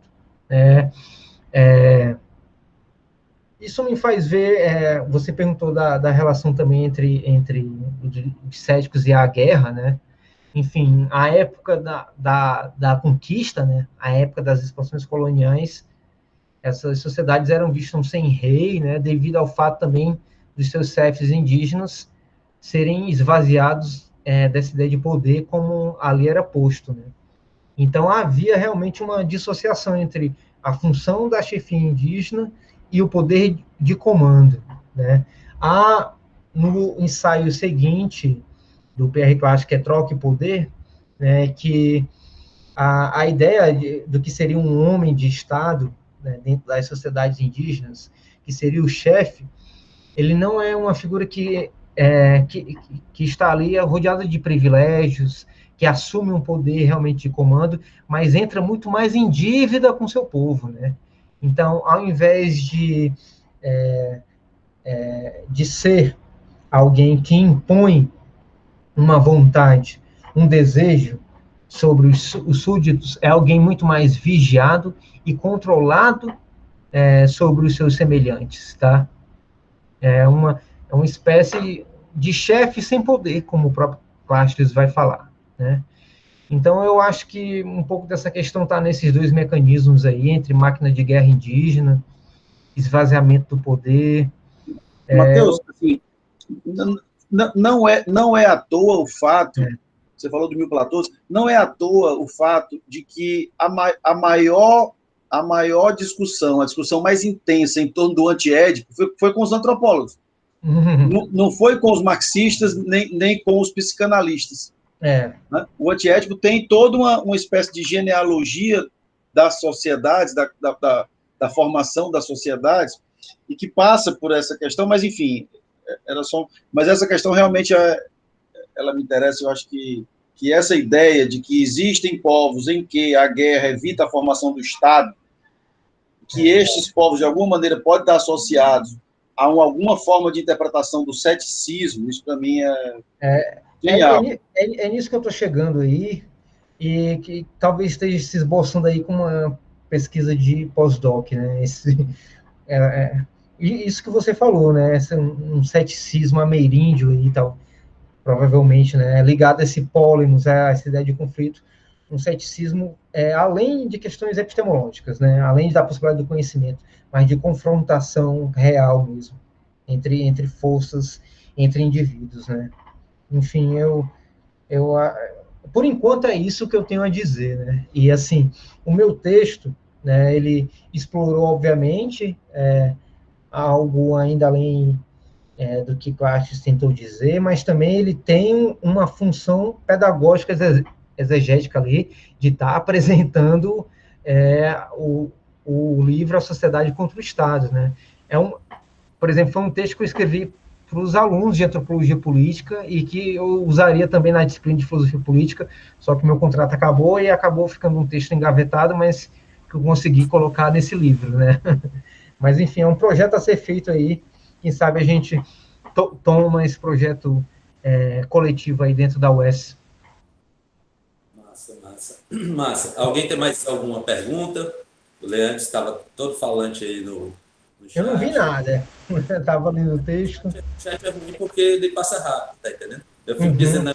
Isso me faz ver, você perguntou da relação também entre os céticos e a guerra, né? Enfim, a época da conquista, né? A época das expansões coloniais, essas sociedades eram vistas sem rei, né? Devido ao fato também dos seus chefes indígenas serem esvaziados dessa ideia de poder, como ali era posto, né? Então, havia realmente uma dissociação entre a função da chefia indígena e o poder de comando, né? No ensaio seguinte do PR Clássico, que é Troca e Poder, né, que a ideia do que seria um homem de Estado, né, dentro das sociedades indígenas, que seria o chefe, ele não é uma figura que está ali rodeada de privilégios, que assume um poder realmente de comando, mas entra muito mais em dívida com seu povo, né? Então, ao invés de ser alguém que impõe uma vontade, um desejo sobre os súditos, é alguém muito mais vigiado e controlado sobre os seus semelhantes, tá? É uma espécie de chefe sem poder, como o próprio Clastres vai falar, né? Então, eu acho que um pouco dessa questão está nesses dois mecanismos aí, entre máquina de guerra indígena, esvaziamento do poder. Matheus, assim, não é à toa o fato, você falou do Mil Platôs, não é à toa o fato de que a maior discussão, a discussão mais intensa em torno do antiédipo foi com os antropólogos. Não foi com os marxistas, nem com os psicanalistas. Né? O antiédipo tem toda uma espécie de genealogia das sociedades, da formação das sociedades, e que passa por essa questão, mas, enfim, mas essa questão realmente ela me interessa. Eu acho que essa ideia de que existem povos em que a guerra evita a formação do Estado, que estes povos, de alguma maneira, podem estar associados a alguma forma de interpretação do ceticismo, isso para mim é genial. É nisso que eu estou chegando aí, e que talvez esteja se esboçando aí com uma pesquisa de pós-doc, né? E isso que você falou, né? Um ceticismo ameríndio e tal, provavelmente, né? Ligado a esse pólemus, a essa ideia de conflito, um ceticismo além de questões epistemológicas, né? Além da possibilidade do conhecimento, mas de confrontação real mesmo, entre forças, entre indivíduos, né? Enfim, por enquanto é isso que eu tenho a dizer, né? E assim, o meu texto, né? Ele explorou, obviamente, algo ainda além do que Clastes tentou dizer, mas também ele tem uma função pedagógica exegética ali, de estar apresentando o livro A Sociedade contra o Estado, né? Por exemplo, foi um texto que eu escrevi para os alunos de antropologia política e que eu usaria também na disciplina de filosofia política, só que meu contrato acabou e acabou ficando um texto engavetado, mas que eu consegui colocar nesse livro, né? Mas, enfim, é um projeto a ser feito aí. Quem sabe a gente toma esse projeto coletivo aí dentro da UES. Massa. Alguém tem mais alguma pergunta? O Leandro estava todo falante aí no chat. Eu não vi nada. Eu estava lendo o texto. O chat é ruim porque ele passa rápido, tá entendendo? Eu fico dizendo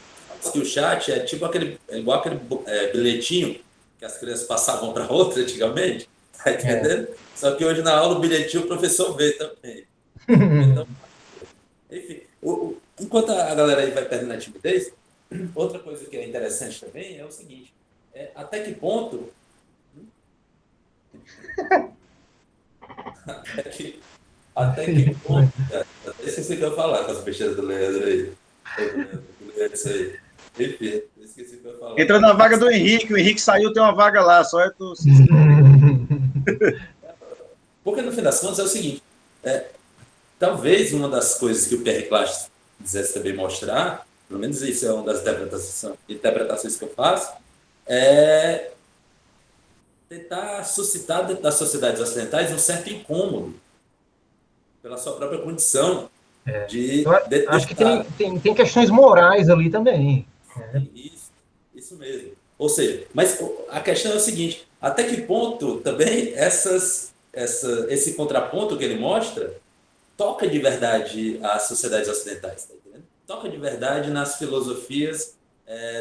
que o chat é tipo igual aquele bilhetinho que as crianças passavam para outra antigamente, tá entendendo? Só que hoje na aula o bilhetinho o professor vê também. Então, enfim, enquanto a galera aí vai perdendo a timidez, outra coisa que é interessante também é o seguinte, até que ponto até que ponto esqueci o que eu ia falar com as besteiras do Leandro aí. Isso aí. Enfim, esqueci o que eu ia falar. Entra na vaga do Henrique, o Henrique saiu, tem uma vaga lá, só é tu se Porque no fim das contas é o seguinte, talvez uma das coisas que o Pierre Clastres quisesse também mostrar, pelo menos isso é uma das interpretações que eu faço, é tentar suscitar dentro das sociedades ocidentais um certo incômodo pela sua própria condição de... Acho que tem questões morais ali também. Isso mesmo. Ou seja, mas a questão é o seguinte, até que ponto também esse contraponto que ele mostra toca de verdade as sociedades ocidentais, tá entendendo? Toca de verdade nas filosofias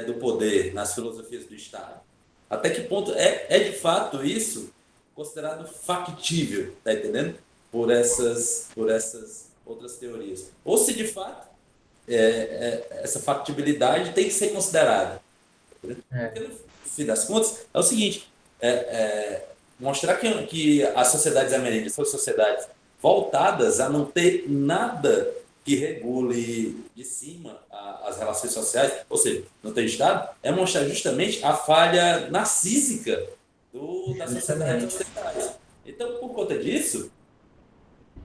do poder, nas filosofias do Estado. Até que ponto é de fato isso considerado factível, tá entendendo? Por essas outras teorias. Ou se de fato essa factibilidade tem que ser considerada. Porque no fim das contas é o seguinte, mostrar que as sociedades ameríndias são sociedades voltadas a não ter nada que regule de cima as relações sociais, ou seja, não tem Estado, é mostrar justamente a falha narcísica das sociedades ocidentais. Então, por conta disso,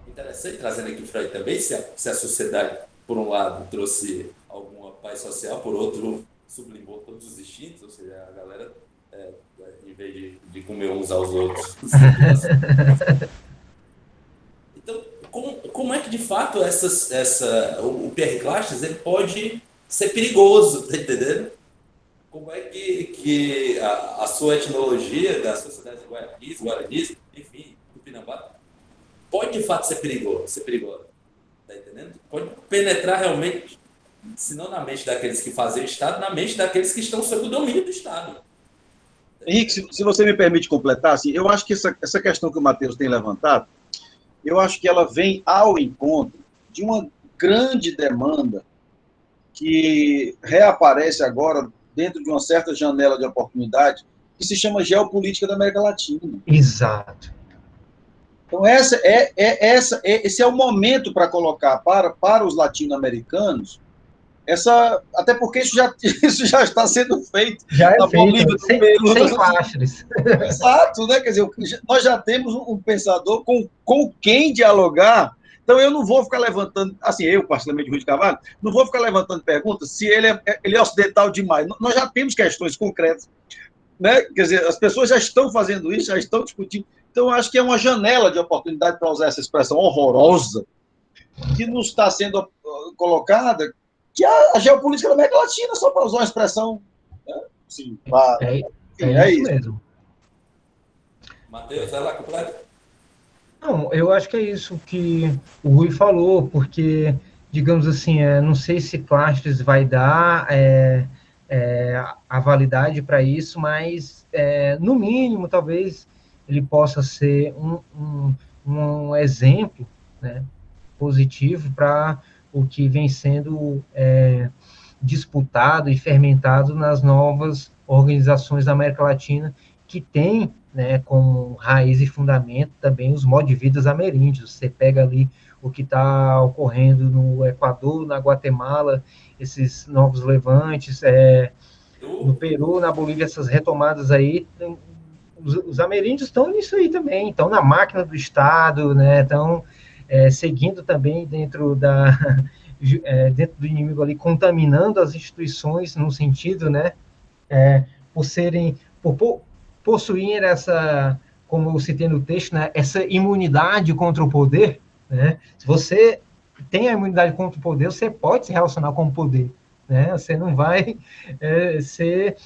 interessante, trazendo aqui Freud também, se a sociedade, por um lado, trouxe alguma paz social, por outro, sublimou todos os instintos, ou seja, a galera, em vez de comer uns aos outros. Então, como é que, de fato, o Pierre Clastres ele pode ser perigoso, tá entendendo? Como é que a sua etnologia das sociedades guaranis, enfim, Tupinambá, pode, de fato, ser perigosa, tá entendendo? Pode penetrar realmente, se não na mente daqueles que fazem o Estado, na mente daqueles que estão sob o domínio do Estado. Henrique, se você me permite completar, assim, eu acho que essa questão que o Matheus tem levantado, eu acho que ela vem ao encontro de uma grande demanda que reaparece agora dentro de uma certa janela de oportunidade, que se chama geopolítica da América Latina. Exato. Então, esse é o momento para colocar para os latino-americanos até porque isso já está sendo feito. Já é feito, sem Clastres. Exato, né? Quer dizer, nós já temos um pensador com quem dialogar. Então, eu não vou ficar levantando, assim, eu, particularmente, Rui de Carvalho, não vou ficar levantando perguntas se ele é ocidental demais. Nós já temos questões concretas, né? Quer dizer, as pessoas já estão fazendo isso, já estão discutindo. Então, eu acho que é uma janela de oportunidade, para usar essa expressão horrorosa, que nos está sendo colocada, que a geopolítica da América Latina, só para usar uma expressão, né? Sim, é isso mesmo. Matheus, vai lá, completa. Não, eu acho que é isso que o Rui falou, porque, digamos assim, não sei se Clastres vai dar a validade para isso, mas, no mínimo, talvez ele possa ser um exemplo, né, positivo para o que vem sendo disputado e fermentado nas novas organizações da América Latina, que tem, né, como raiz e fundamento também os modos de vida ameríndios. Você pega ali o que está ocorrendo no Equador, na Guatemala, esses novos levantes, no Peru, na Bolívia, essas retomadas aí, os ameríndios estão nisso aí também, estão na máquina do Estado, né, estão seguindo também dentro do inimigo ali, contaminando as instituições no sentido, né, por possuir essa, como eu citei no texto, né, essa imunidade contra o poder, né? Se você tem a imunidade contra o poder, você pode se relacionar com o poder, né? Você não vai ser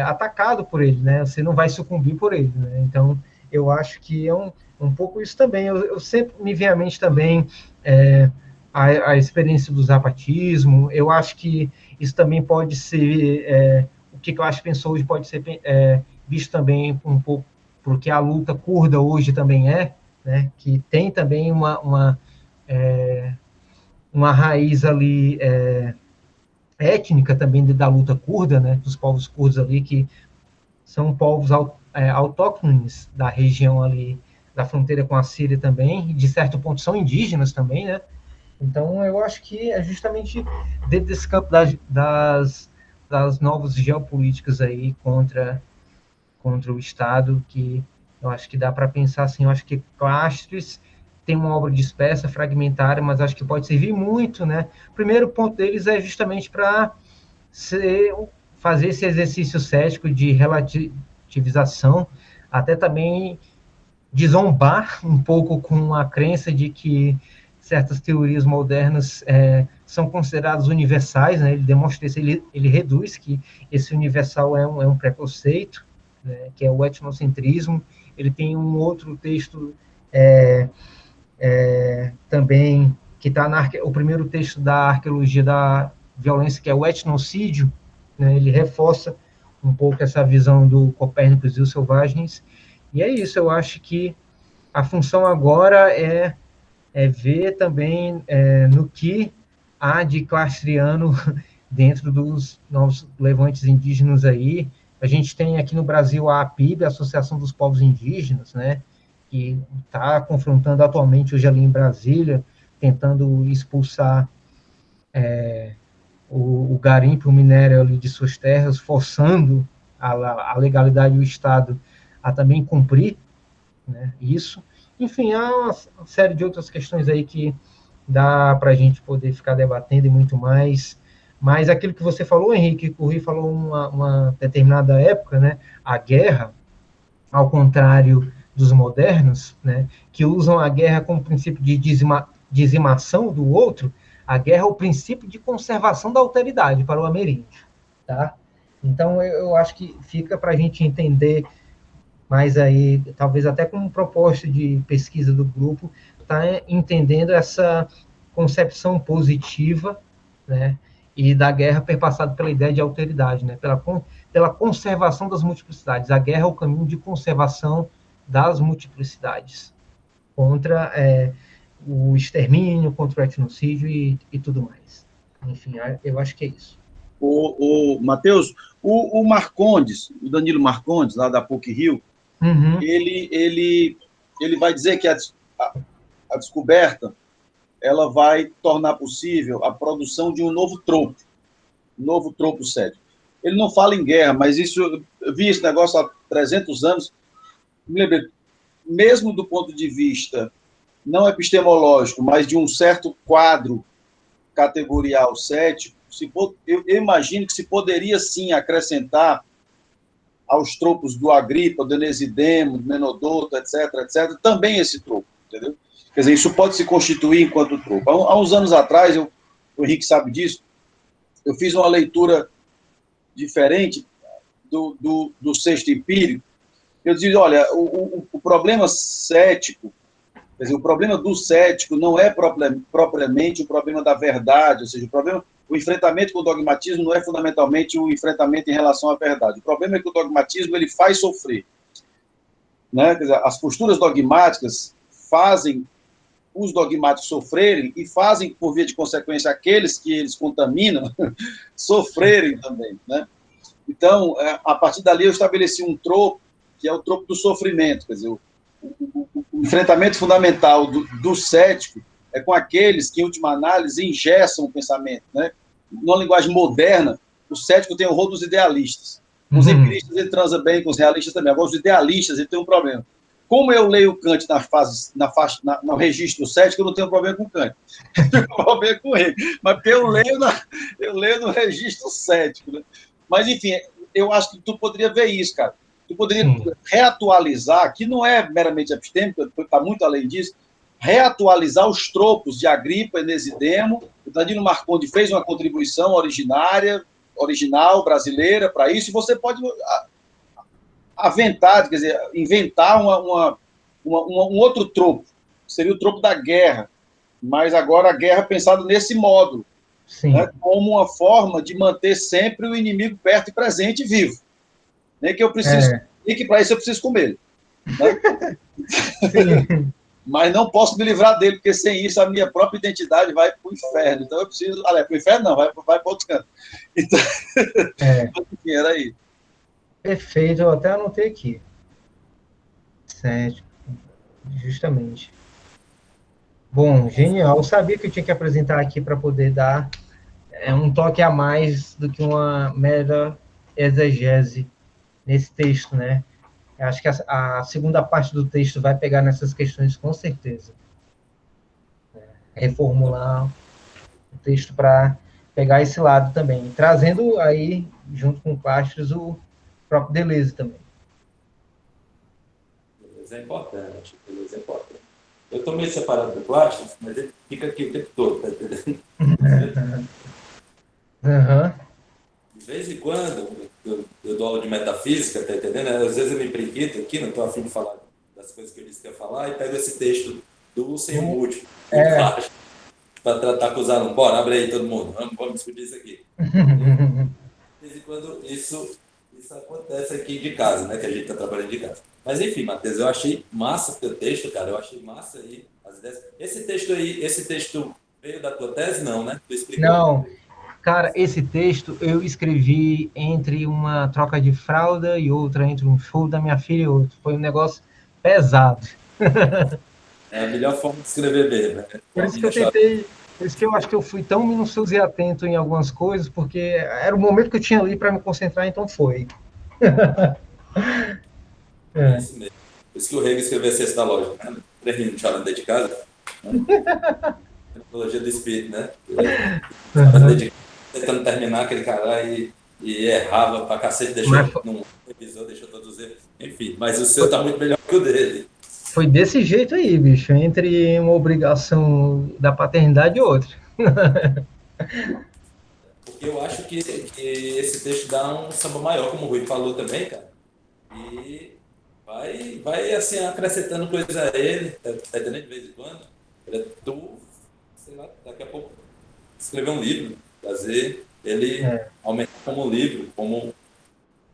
atacado por ele, né? Você não vai sucumbir por ele, né? Então, eu acho que é um pouco isso também. Eu sempre me vem à mente também a experiência do zapatismo. Eu acho que isso também pode ser o que eu acho que pensou hoje pode ser visto também um pouco porque a luta curda hoje também né, que tem também uma raiz ali étnica também da luta curda, né, dos povos curdos ali, que são povos autóctones da região ali, da fronteira com a Síria também, e de certo ponto são indígenas também, né, então eu acho que é justamente dentro desse campo das novas geopolíticas aí contra o Estado, que eu acho que dá para pensar assim, eu acho que Clastres tem uma obra dispersa, fragmentária, mas acho que pode servir muito, né? O primeiro ponto deles é justamente para fazer esse exercício cético de relativização, até também de zombar um pouco com a crença de que certas teorias modernas são consideradas universais, né? Ele demonstra isso, ele reduz que esse universal é um preconceito, né? Que é o etnocentrismo. Ele tem um outro texto também que está o primeiro texto da arqueologia da violência, que é o etnocídio, né? Ele reforça um pouco essa visão do Copérnicos e os selvagens. E é isso, eu acho que a função agora é ver também no que há de clastriano dentro dos novos levantes indígenas aí. A gente tem aqui no Brasil a APIB, a Associação dos Povos Indígenas, né, que está confrontando atualmente hoje ali em Brasília, tentando expulsar o garimpo, o minério ali de suas terras, forçando a legalidade do Estado a também cumprir, né, isso. Enfim, há uma série de outras questões aí que dá para a gente poder ficar debatendo e muito mais. Mas aquilo que você falou, Henrique, que o Rui falou uma determinada época, né, a guerra, ao contrário dos modernos, né, que usam a guerra como princípio de dizimação do outro, a guerra é o princípio de conservação da alteridade para o ameríndio. Tá? Então, eu acho que fica para a gente entender mas aí, talvez até como proposta de pesquisa do grupo, está entendendo essa concepção positiva, né, e da guerra perpassada pela ideia de alteridade, né, pela conservação das multiplicidades. A guerra é o caminho de conservação das multiplicidades, contra o extermínio, contra o etnocídio e tudo mais. Enfim, eu acho que é isso. Matheus, o Marcondes, o Danilo Marcondes, lá da PUC-Rio, ele vai dizer que a descoberta ela vai tornar possível a produção de um novo tropo sério. Ele não fala em guerra, mas eu vi esse negócio há 300 anos. Me lembrei, mesmo do ponto de vista não epistemológico, mas de um certo quadro categorial cético, eu imagino que se poderia sim acrescentar aos tropos do Agripa, do Enesidemo, do Menodoto, etc., também esse tropo, entendeu? Quer dizer, isso pode se constituir enquanto tropo. Há uns anos atrás, o Henrique sabe disso, eu fiz uma leitura diferente, do sexto empírico, eu dizia, olha, o problema cético, quer dizer, o problema do cético não é propriamente o problema da verdade, ou seja, o enfrentamento com o dogmatismo não é fundamentalmente o enfrentamento em relação à verdade. O problema é que o dogmatismo ele faz sofrer. Né? Quer dizer, as posturas dogmáticas fazem os dogmáticos sofrerem e fazem, por via de consequência, aqueles que eles contaminam sofrerem também. Né? Então, a partir dali, eu estabeleci um tropo, que é o tropo do sofrimento. Quer dizer, o enfrentamento fundamental do cético é com aqueles que, em última análise, engessam o pensamento. Né? Numa linguagem moderna, o cético tem o rol dos idealistas. Os empiristas, ele transa bem com os realistas também. Agora, os idealistas, ele tem um problema. Como eu leio Kant no registro cético, eu não tenho problema com Kant. Eu tenho problema com ele. Mas porque eu leio no registro cético. Né? Mas, enfim, eu acho que tu poderia ver isso, cara. Tu poderia reatualizar, que não é meramente epistêmico, está muito além disso, reatualizar os tropos de Agripa e Nesidemo. O Danilo Marconde fez uma contribuição original, brasileira, para isso, e você pode aventar, quer dizer, inventar um outro tropo, que seria o tropo da guerra, mas agora a guerra pensada nesse modo, né, como uma forma de manter sempre o inimigo perto e presente e vivo. Nem que eu preciso, e que para isso eu preciso comer. Né? Mas não posso me livrar dele, porque sem isso a minha própria identidade vai para o inferno. Então eu preciso. Para o inferno não, vai para outro canto. Então, enfim, era aí. Perfeito, eu até anotei aqui. Certo, justamente. Bom, genial. Eu sabia que eu tinha que apresentar aqui para poder dar um toque a mais do que uma mera exegese nesse texto, né? Eu acho que a segunda parte do texto vai pegar nessas questões com certeza. Reformular o texto para pegar esse lado também, trazendo aí, junto com o Clastres, o próprio Deleuze também. Deleuze é importante, Deleuze é importante. Eu estou meio separado do Clastres, mas ele fica aqui o tempo todo, tá entendendo? De vez em quando, eu dou aula de metafísica, tá entendendo? Às vezes eu me preguito aqui, não estou a fim de falar das coisas que eu disse que ia falar, e pego esse texto do sem o múltiplo, para tratar com os alunos. Bora, abre aí todo mundo, vamos discutir isso aqui. De vez em quando isso acontece aqui de casa, né? Que a gente está trabalhando de casa. Mas enfim, Matheus, eu achei massa o teu texto, cara. Eu achei massa aí as ideias. Esse texto veio da tua tese, não, né? Tu explicou. Não, cara, esse texto eu escrevi entre uma troca de fralda e outra, entre um show da minha filha e outro. Foi um negócio pesado. É a melhor forma de escrever mesmo, né? Por isso que eu acho que eu fui tão minucioso e atento em algumas coisas, porque era o momento que eu tinha ali para me concentrar, então foi. É isso mesmo. Por isso que o Hegel escreveu a Ciência da Lógica, né? 3 minutos chorando dentro de casa. Tecnologia do espírito, né? Tentando terminar aquele cara e errava pra cacete, num episódio, deixou todos os erros. Enfim, mas o seu tá muito melhor que o dele. Foi desse jeito aí, bicho, entre uma obrigação da paternidade e outra. Porque eu acho que esse texto dá um samba maior, como o Rui falou também, cara. E vai assim, acrescentando coisas a ele, tá entendendo, de vez em quando. Tu, sei lá, daqui a pouco escrever um livro, fazer ele aumentar como um livro, como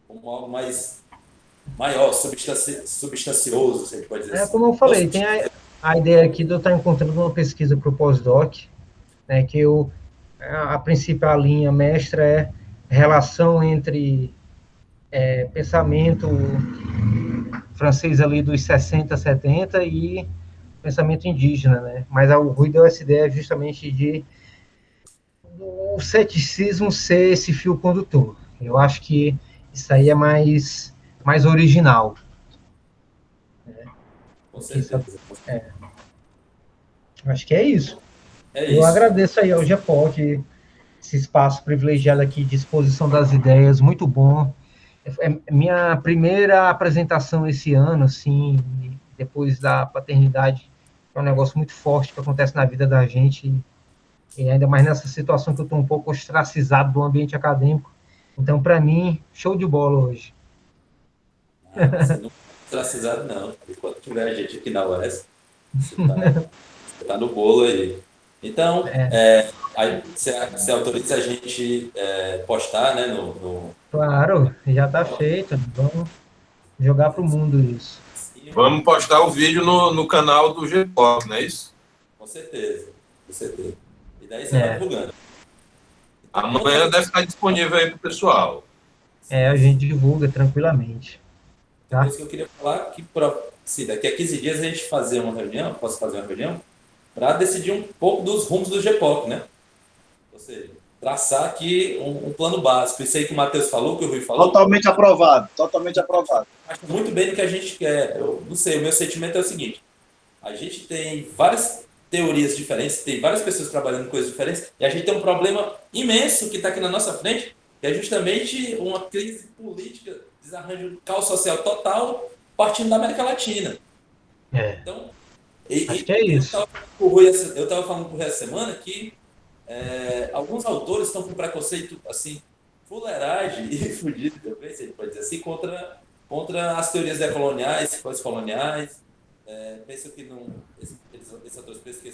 algo mais maior, substancioso, se a gente pode dizer assim. Como eu falei, tem a ideia aqui de eu estar encontrando uma pesquisa para o pós-doc, né, que a princípio a linha mestra é relação entre pensamento francês ali dos 60, 70 e pensamento indígena, né? Mas o Rui deu essa ideia justamente de o ceticismo ser esse fio condutor. Eu acho que isso aí é mais original. Com certeza. Acho que é isso. Eu agradeço aí ao GEPOC, esse espaço privilegiado aqui de exposição das ideias, muito bom. É minha primeira apresentação esse ano, assim, depois da paternidade, é um negócio muito forte que acontece na vida da gente, e ainda mais nessa situação que eu estou um pouco ostracizado do ambiente acadêmico. Então, para mim, show de bola hoje. Você não está ostracizado, não. Enquanto tiver gente aqui na UES, você tá no bolo aí. Então, aí você autoriza a gente postar, né, Claro, já está feito. Vamos jogar para o mundo isso. Vamos postar o vídeo no canal do GPOC, não é isso? Com certeza, com certeza. E daí você vai divulgando. Então, amanhã deve estar disponível aí para o pessoal. A gente divulga tranquilamente. Tá? Por isso que eu queria falar que daqui a 15 dias a gente fazer uma reunião, posso fazer uma reunião, para decidir um pouco dos rumos do GPOC, né? Ou seja, traçar aqui um plano básico. Isso aí que o Matheus falou, que o Rui falou. Totalmente aprovado, totalmente aprovado. Acho muito bem do que a gente quer. Eu não sei, o meu sentimento é o seguinte: a gente tem várias teorias diferentes, tem várias pessoas trabalhando em coisas diferentes, e a gente tem um problema imenso que está aqui na nossa frente, que é justamente uma crise política, desarranjo, caos social total, partindo da América Latina. Então, acho que é isso. Eu estava falando com o Rui essa semana que alguns autores estão com preconceito, assim, fuleiragem e fudido também, se a gente pode dizer assim, contra as teorias decoloniais, pós-coloniais. Penso que não, esses autores pensam que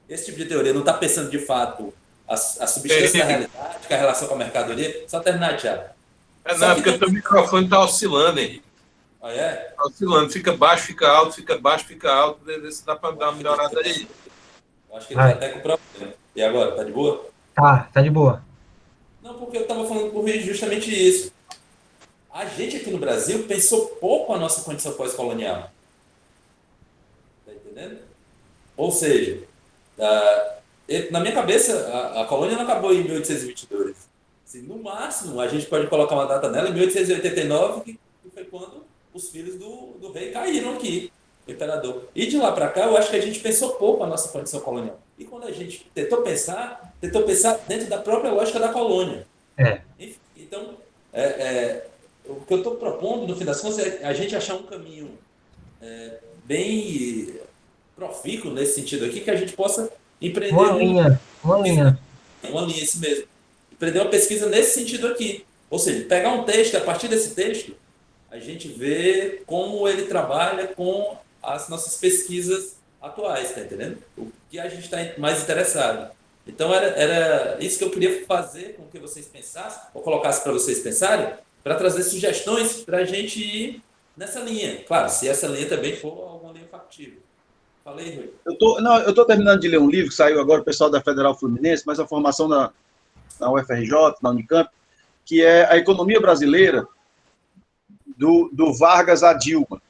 esse tipo de teoria não está pensando de fato a substância da realidade, que é a relação com a mercadoria. Só terminar, Thiago. Não, porque o teu microfone está oscilando, Henrique. Ah, é? Está oscilando, fica baixo, fica alto, fica baixo, fica alto. Vê se dá para dar uma melhorada aí. Acho que ele está até com problema. E agora, tá de boa? Tá de boa. Não, porque eu estava falando com o Rui justamente isso. A gente aqui no Brasil pensou pouco a nossa condição pós-colonial. Tá entendendo? Ou seja, na minha cabeça, a colônia não acabou em 1822. Assim, no máximo, a gente pode colocar uma data nela em 1889, que foi quando os filhos do rei caíram aqui, o imperador. E de lá para cá, eu acho que a gente pensou pouco a nossa condição colonial. E quando a gente tentou pensar dentro da própria lógica da colônia. Enfim, então, o que eu estou propondo, no fim das contas, é a gente achar um caminho bem profícuo nesse sentido aqui, que a gente possa empreender uma linha, isso mesmo. Empreender uma pesquisa nesse sentido aqui. Ou seja, pegar um texto, a partir desse texto, a gente vê como ele trabalha com as nossas pesquisas atuais, tá entendendo? O que a gente está mais interessado. Então, era isso que eu queria fazer com que vocês pensassem, ou colocasse para vocês pensarem, para trazer sugestões para a gente ir nessa linha. Claro, se essa linha também for alguma linha factível. Falei, Rui. Eu estou terminando de ler um livro que saiu agora, o pessoal da Federal Fluminense, mas a formação na UFRJ, na Unicamp, que é a economia brasileira do Vargas a Dilma.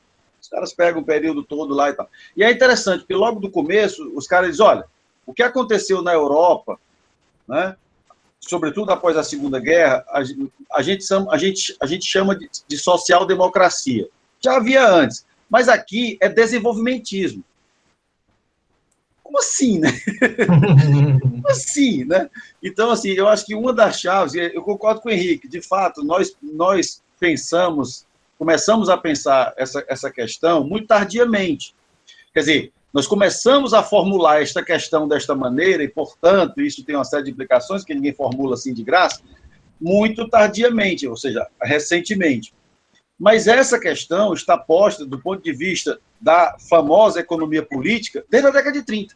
Os caras pegam o período todo lá e tal. E é interessante, porque logo do começo, os caras dizem, olha, o que aconteceu na Europa, né, sobretudo após a Segunda Guerra, a gente chama de social-democracia. Já havia antes, mas aqui é desenvolvimentismo. Como assim, né? Como assim, né? Então, assim, eu acho que uma das chaves, eu concordo com o Henrique, de fato, nós começamos a pensar essa questão muito tardiamente. Quer dizer, nós começamos a formular esta questão desta maneira, e, portanto, isso tem uma série de implicações que ninguém formula assim de graça, muito tardiamente, ou seja, recentemente. Mas essa questão está posta do ponto de vista da famosa economia política desde a década de 30.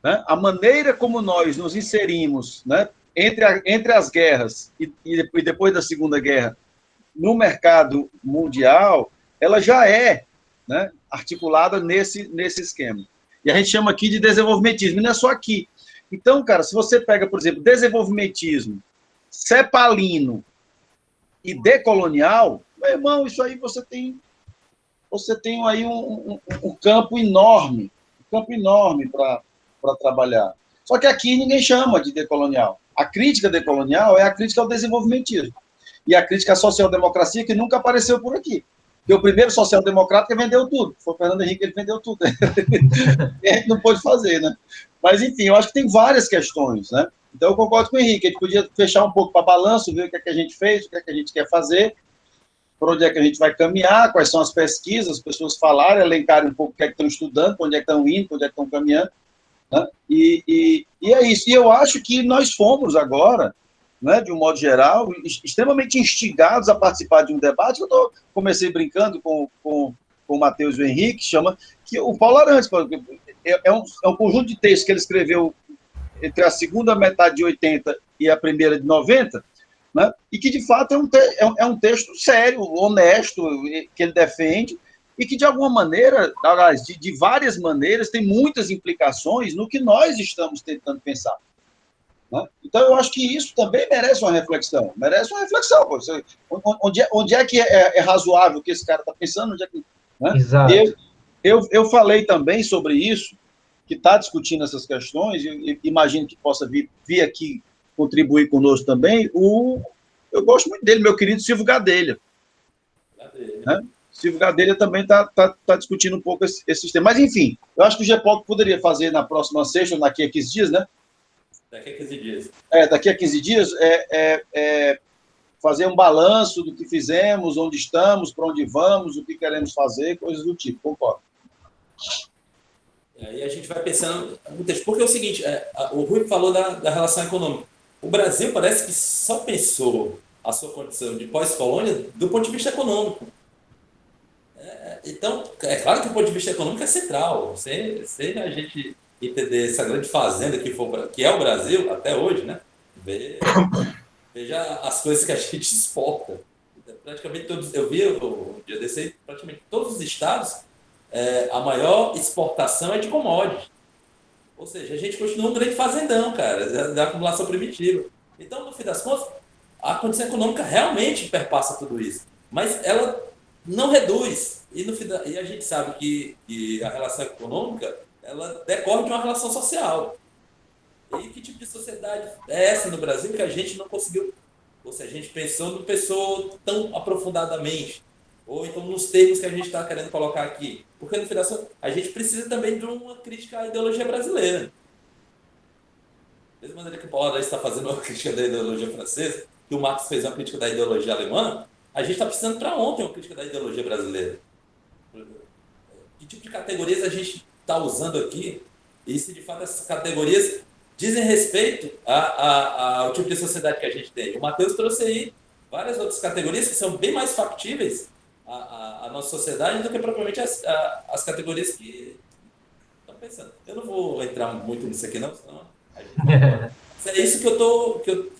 Né? A maneira como nós nos inserimos, né, entre as guerras e depois da Segunda Guerra no mercado mundial, ela já é, né, articulada nesse esquema. E a gente chama aqui de desenvolvimentismo, e não é só aqui. Então, cara, se você pega, por exemplo, desenvolvimentismo cepalino e decolonial, meu irmão, isso aí você tem aí um campo enorme para trabalhar. Só que aqui ninguém chama de decolonial. A crítica decolonial é a crítica ao desenvolvimentismo. E a crítica à social-democracia, que nunca apareceu por aqui. Porque o primeiro social-democrata que vendeu tudo. Foi o Fernando Henrique, ele vendeu tudo. E a gente não pôde fazer, né? Mas, enfim, eu acho que tem várias questões, né? Então, eu concordo com o Henrique. A gente podia fechar um pouco para balanço, ver o que é que a gente fez, o que é que a gente quer fazer, por onde é que a gente vai caminhar, quais são as pesquisas, as pessoas falarem, elencarem um pouco o que é que estão estudando, para onde é que estão indo, para onde é que estão caminhando. Né? E é isso. E eu acho que nós fomos agora, né, de um modo geral, extremamente instigados a participar de um debate. Comecei brincando com o Matheus e o Henrique, chama que o Paulo Arantes é um conjunto de textos que ele escreveu entre a segunda metade de 80 e a primeira de 90, né, e que, de fato, é um texto sério, honesto, que ele defende, e que, de alguma maneira, aliás, de várias maneiras, tem muitas implicações no que nós estamos tentando pensar. Né? Então, eu acho que isso também merece uma reflexão. Onde é que é razoável o que esse cara está pensando? Onde é que, né? Exato. Eu falei também sobre isso, que está discutindo essas questões, e imagino que possa vir aqui contribuir conosco também, eu gosto muito dele, meu querido Silvio Gadelha. Né? Silvio Gadelha também está discutindo um pouco esses temas. Mas, enfim, eu acho que o GEPOC poderia fazer na próxima sexta, ou daqui a 15 dias, né? Daqui a 15 dias. Daqui a 15 dias, fazer um balanço do que fizemos, onde estamos, para onde vamos, o que queremos fazer, coisas do tipo, concordo. E aí a gente vai pensando, porque é o seguinte, o Rui falou da relação econômica. O Brasil parece que só pensou a sua condição de pós-colônia do ponto de vista econômico. Então, é claro que o ponto de vista econômico é central. Sem a gente entender essa grande fazenda que é o Brasil, até hoje, né? Veja as coisas que a gente exporta. Praticamente todos, eu vi um dia desse aí, praticamente todos os estados, a maior exportação é de commodities. Ou seja, a gente continua um grande fazendão, cara, da acumulação primitiva. Então, no fim das contas, a condição econômica realmente perpassa tudo isso. Mas ela não reduz. E a gente sabe que a relação econômica ela decorre de uma relação social. E que tipo de sociedade é essa no Brasil que a gente não conseguiu, ou seja, a gente não pensou tão aprofundadamente, ou então nos termos que a gente está querendo colocar aqui. Porque, no final, a gente precisa também de uma crítica à ideologia brasileira. Da mesma maneira que o Paulo está fazendo uma crítica da ideologia francesa, que o Marx fez uma crítica da ideologia alemã, a gente está precisando para ontem uma crítica da ideologia brasileira. Que tipo de categorias a gente está usando aqui? E se, de fato, essas categorias dizem respeito ao tipo de sociedade que a gente tem. O Matheus trouxe aí várias outras categorias que são bem mais factíveis à nossa sociedade do que propriamente as categorias que estão pensando. Eu não vou entrar muito nisso aqui, não, senão a gente é isso que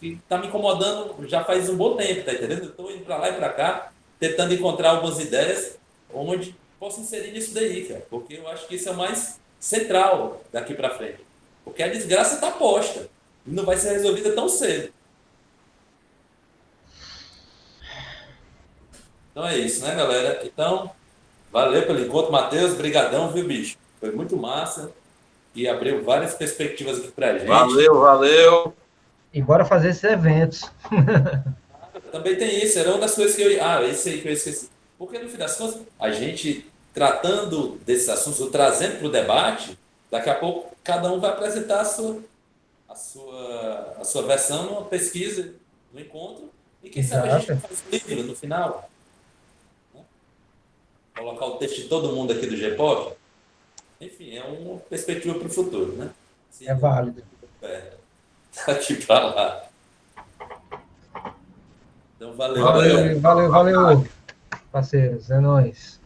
está me incomodando já faz um bom tempo, tá entendendo? Eu estou indo para lá e para cá, tentando encontrar algumas ideias onde posso inserir nisso daí, cara, porque eu acho que isso é o mais central daqui para frente. Porque a desgraça está posta e não vai ser resolvida tão cedo. Então é isso, né, galera? Então, valeu pelo encontro, Matheus. Brigadão, viu, bicho? Foi muito massa e abriu várias perspectivas aqui pra gente. Valeu. E bora fazer esses eventos. Também tem isso, era uma das coisas que esse aí que eu esqueci. Porque, no fim das contas, a gente tratando desses assuntos, ou trazendo para o debate, daqui a pouco cada um vai apresentar a sua versão numa pesquisa, no encontro, e quem sabe a gente faz um livro no final. Né? Colocar o texto de todo mundo aqui do GEPOC. Enfim, é uma perspectiva para o futuro, né? É válido. Daqui para lá. Então, valeu. Valeu, parceiros. É nóis.